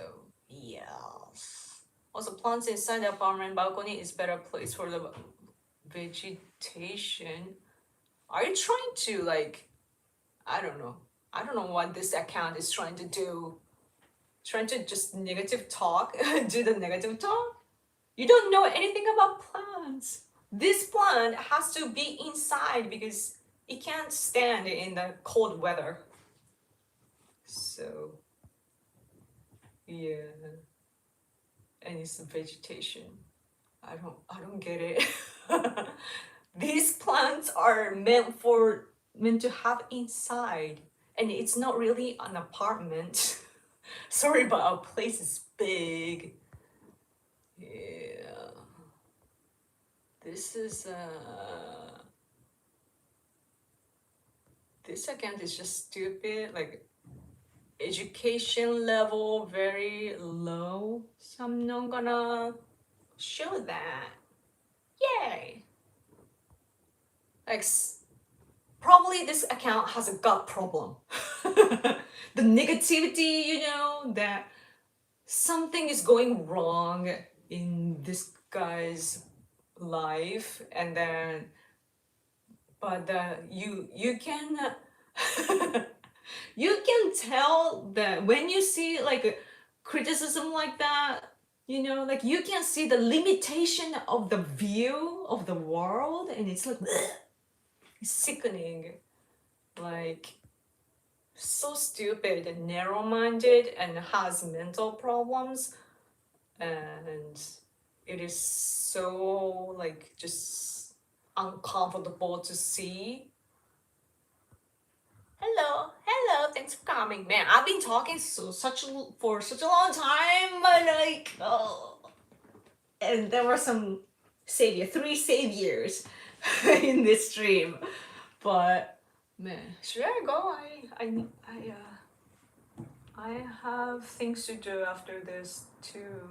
yes, also plants inside the apartment balcony is better place for the vegetation. Are you trying to, like, I don't know what this account is trying to do, trying to just negative talk, do the negative talk? You don't know anything about plants. This plant has to be inside because it can't stand in the cold weather. So yeah, and it's vegetation. I don't get it. These plants are meant to have inside, and it's not really an apartment. Sorry, but our place is big. Yeah. This is this account is just stupid, like education level very low, so I'm not gonna show that. Yay. Like probably this account has a gut problem. The negativity, you know, that something is going wrong in this guy's life, and then but you can you can tell that when you see like a criticism like that, you know, like you can see the limitation of the view of the world, and it's like sickening, like so stupid and narrow-minded and has mental problems, and it is so like just uncomfortable to see. Hello, thanks for coming. Man, I've been talking for such a long time, but like, oh, and there were some three saviors in this stream, but man, should I go? I have things to do after this too.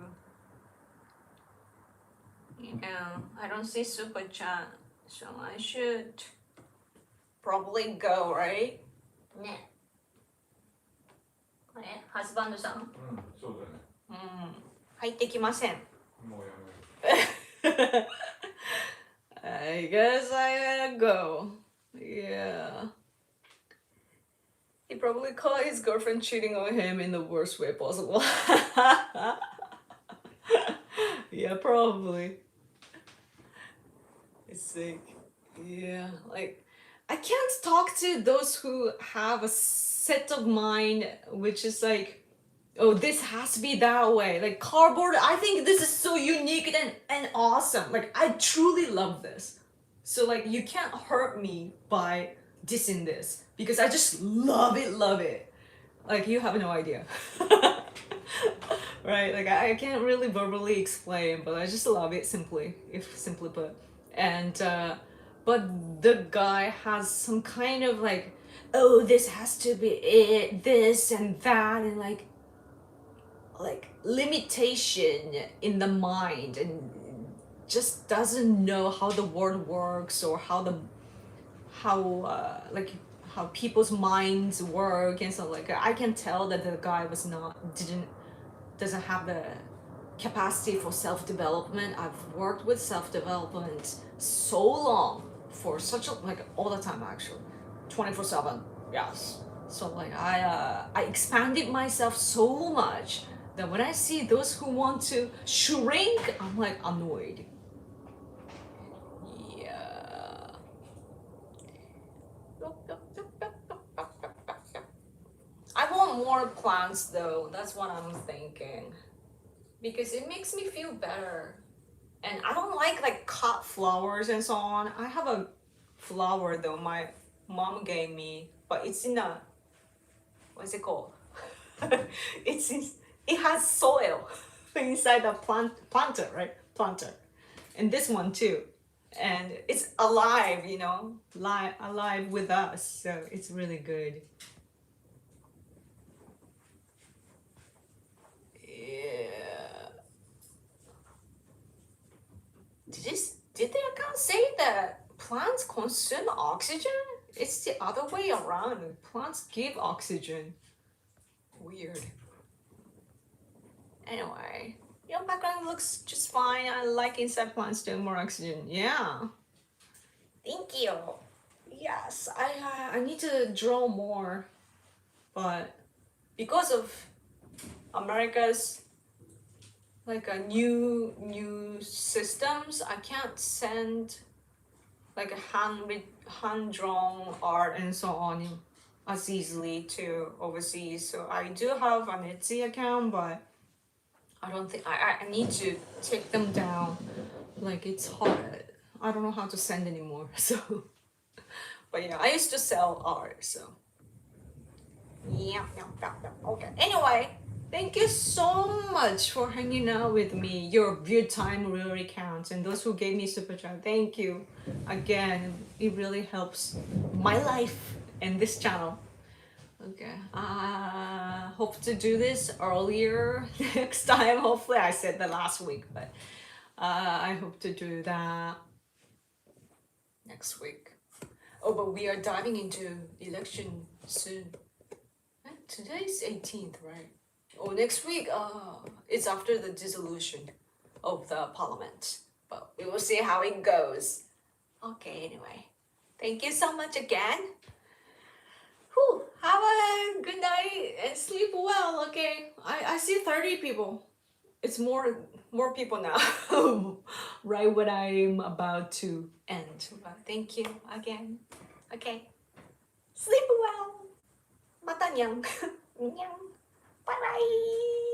Yeah, I don't see super chat, so I should probably go, right? ね。これ、ハズバンドさん。うん、そうだね。入ってきません。もうやめる。I guess I gotta go. Yeah. He probably caught his girlfriend cheating on him in the worst way possible. Yeah, probably. It's like, yeah, like I can't talk to those who have a set of mind which is like, oh, this has to be that way. Like cardboard, I think this is so unique and awesome. Like I truly love this. So like you can't hurt me by dissing this because I just love it. Like you have no idea. Right? Like I can't really verbally explain, but I just love it simply put. And but the guy has some kind of like oh, this has to be it, this and that, and like limitation in the mind, and just doesn't know how the world works, or like how people's minds work and stuff. Like I can tell that the guy doesn't have the capacity for self-development. I've worked with self-development so long, for such a, like all the time actually, 24/7. Yes. So like I expanded myself so much that when I see those who want to shrink, I'm like annoyed. Yeah. I want more plants though. That's what I'm thinking, because it makes me feel better. And I don't like cut flowers and so on. I have a flower though my mom gave me, but it's in a, what's it called? it's in, it has soil inside the planter, right? Planter. And this one too. And it's alive, you know, alive with us. So it's really good. Yeah. Did the account say that plants consume oxygen? It's the other way around. Plants give oxygen. Weird. Anyway, your background looks just fine. I like insect plants doing more oxygen. Yeah. Thank you. Yes, I need to draw more, but because of America's like a new systems, I can't send like a hand drawn art and so on as easily to overseas. So I do have an Etsy account, but I don't think I need to take them down. Like it's hard. I don't know how to send anymore. So, but yeah, I used to sell art. So yeah. Okay. Anyway, thank you so much for hanging out with me. Your view time really counts, and those who gave me super chat, thank you again. It really helps my life and this channel. Okay. Hope to do this earlier next time. Hopefully, I said that last week, but I hope to do that next week. Oh, but we are diving into election soon. Today's 18th, right? Oh, next week, it's after the dissolution of the parliament. But we will see how it goes. Okay, anyway. Thank you so much again. Whew, have a good night and sleep well, okay? I see 30 people. It's more people now. Right when I'm about to end. But thank you again. Okay. Sleep well. またにゃん。にゃん。バイバイ。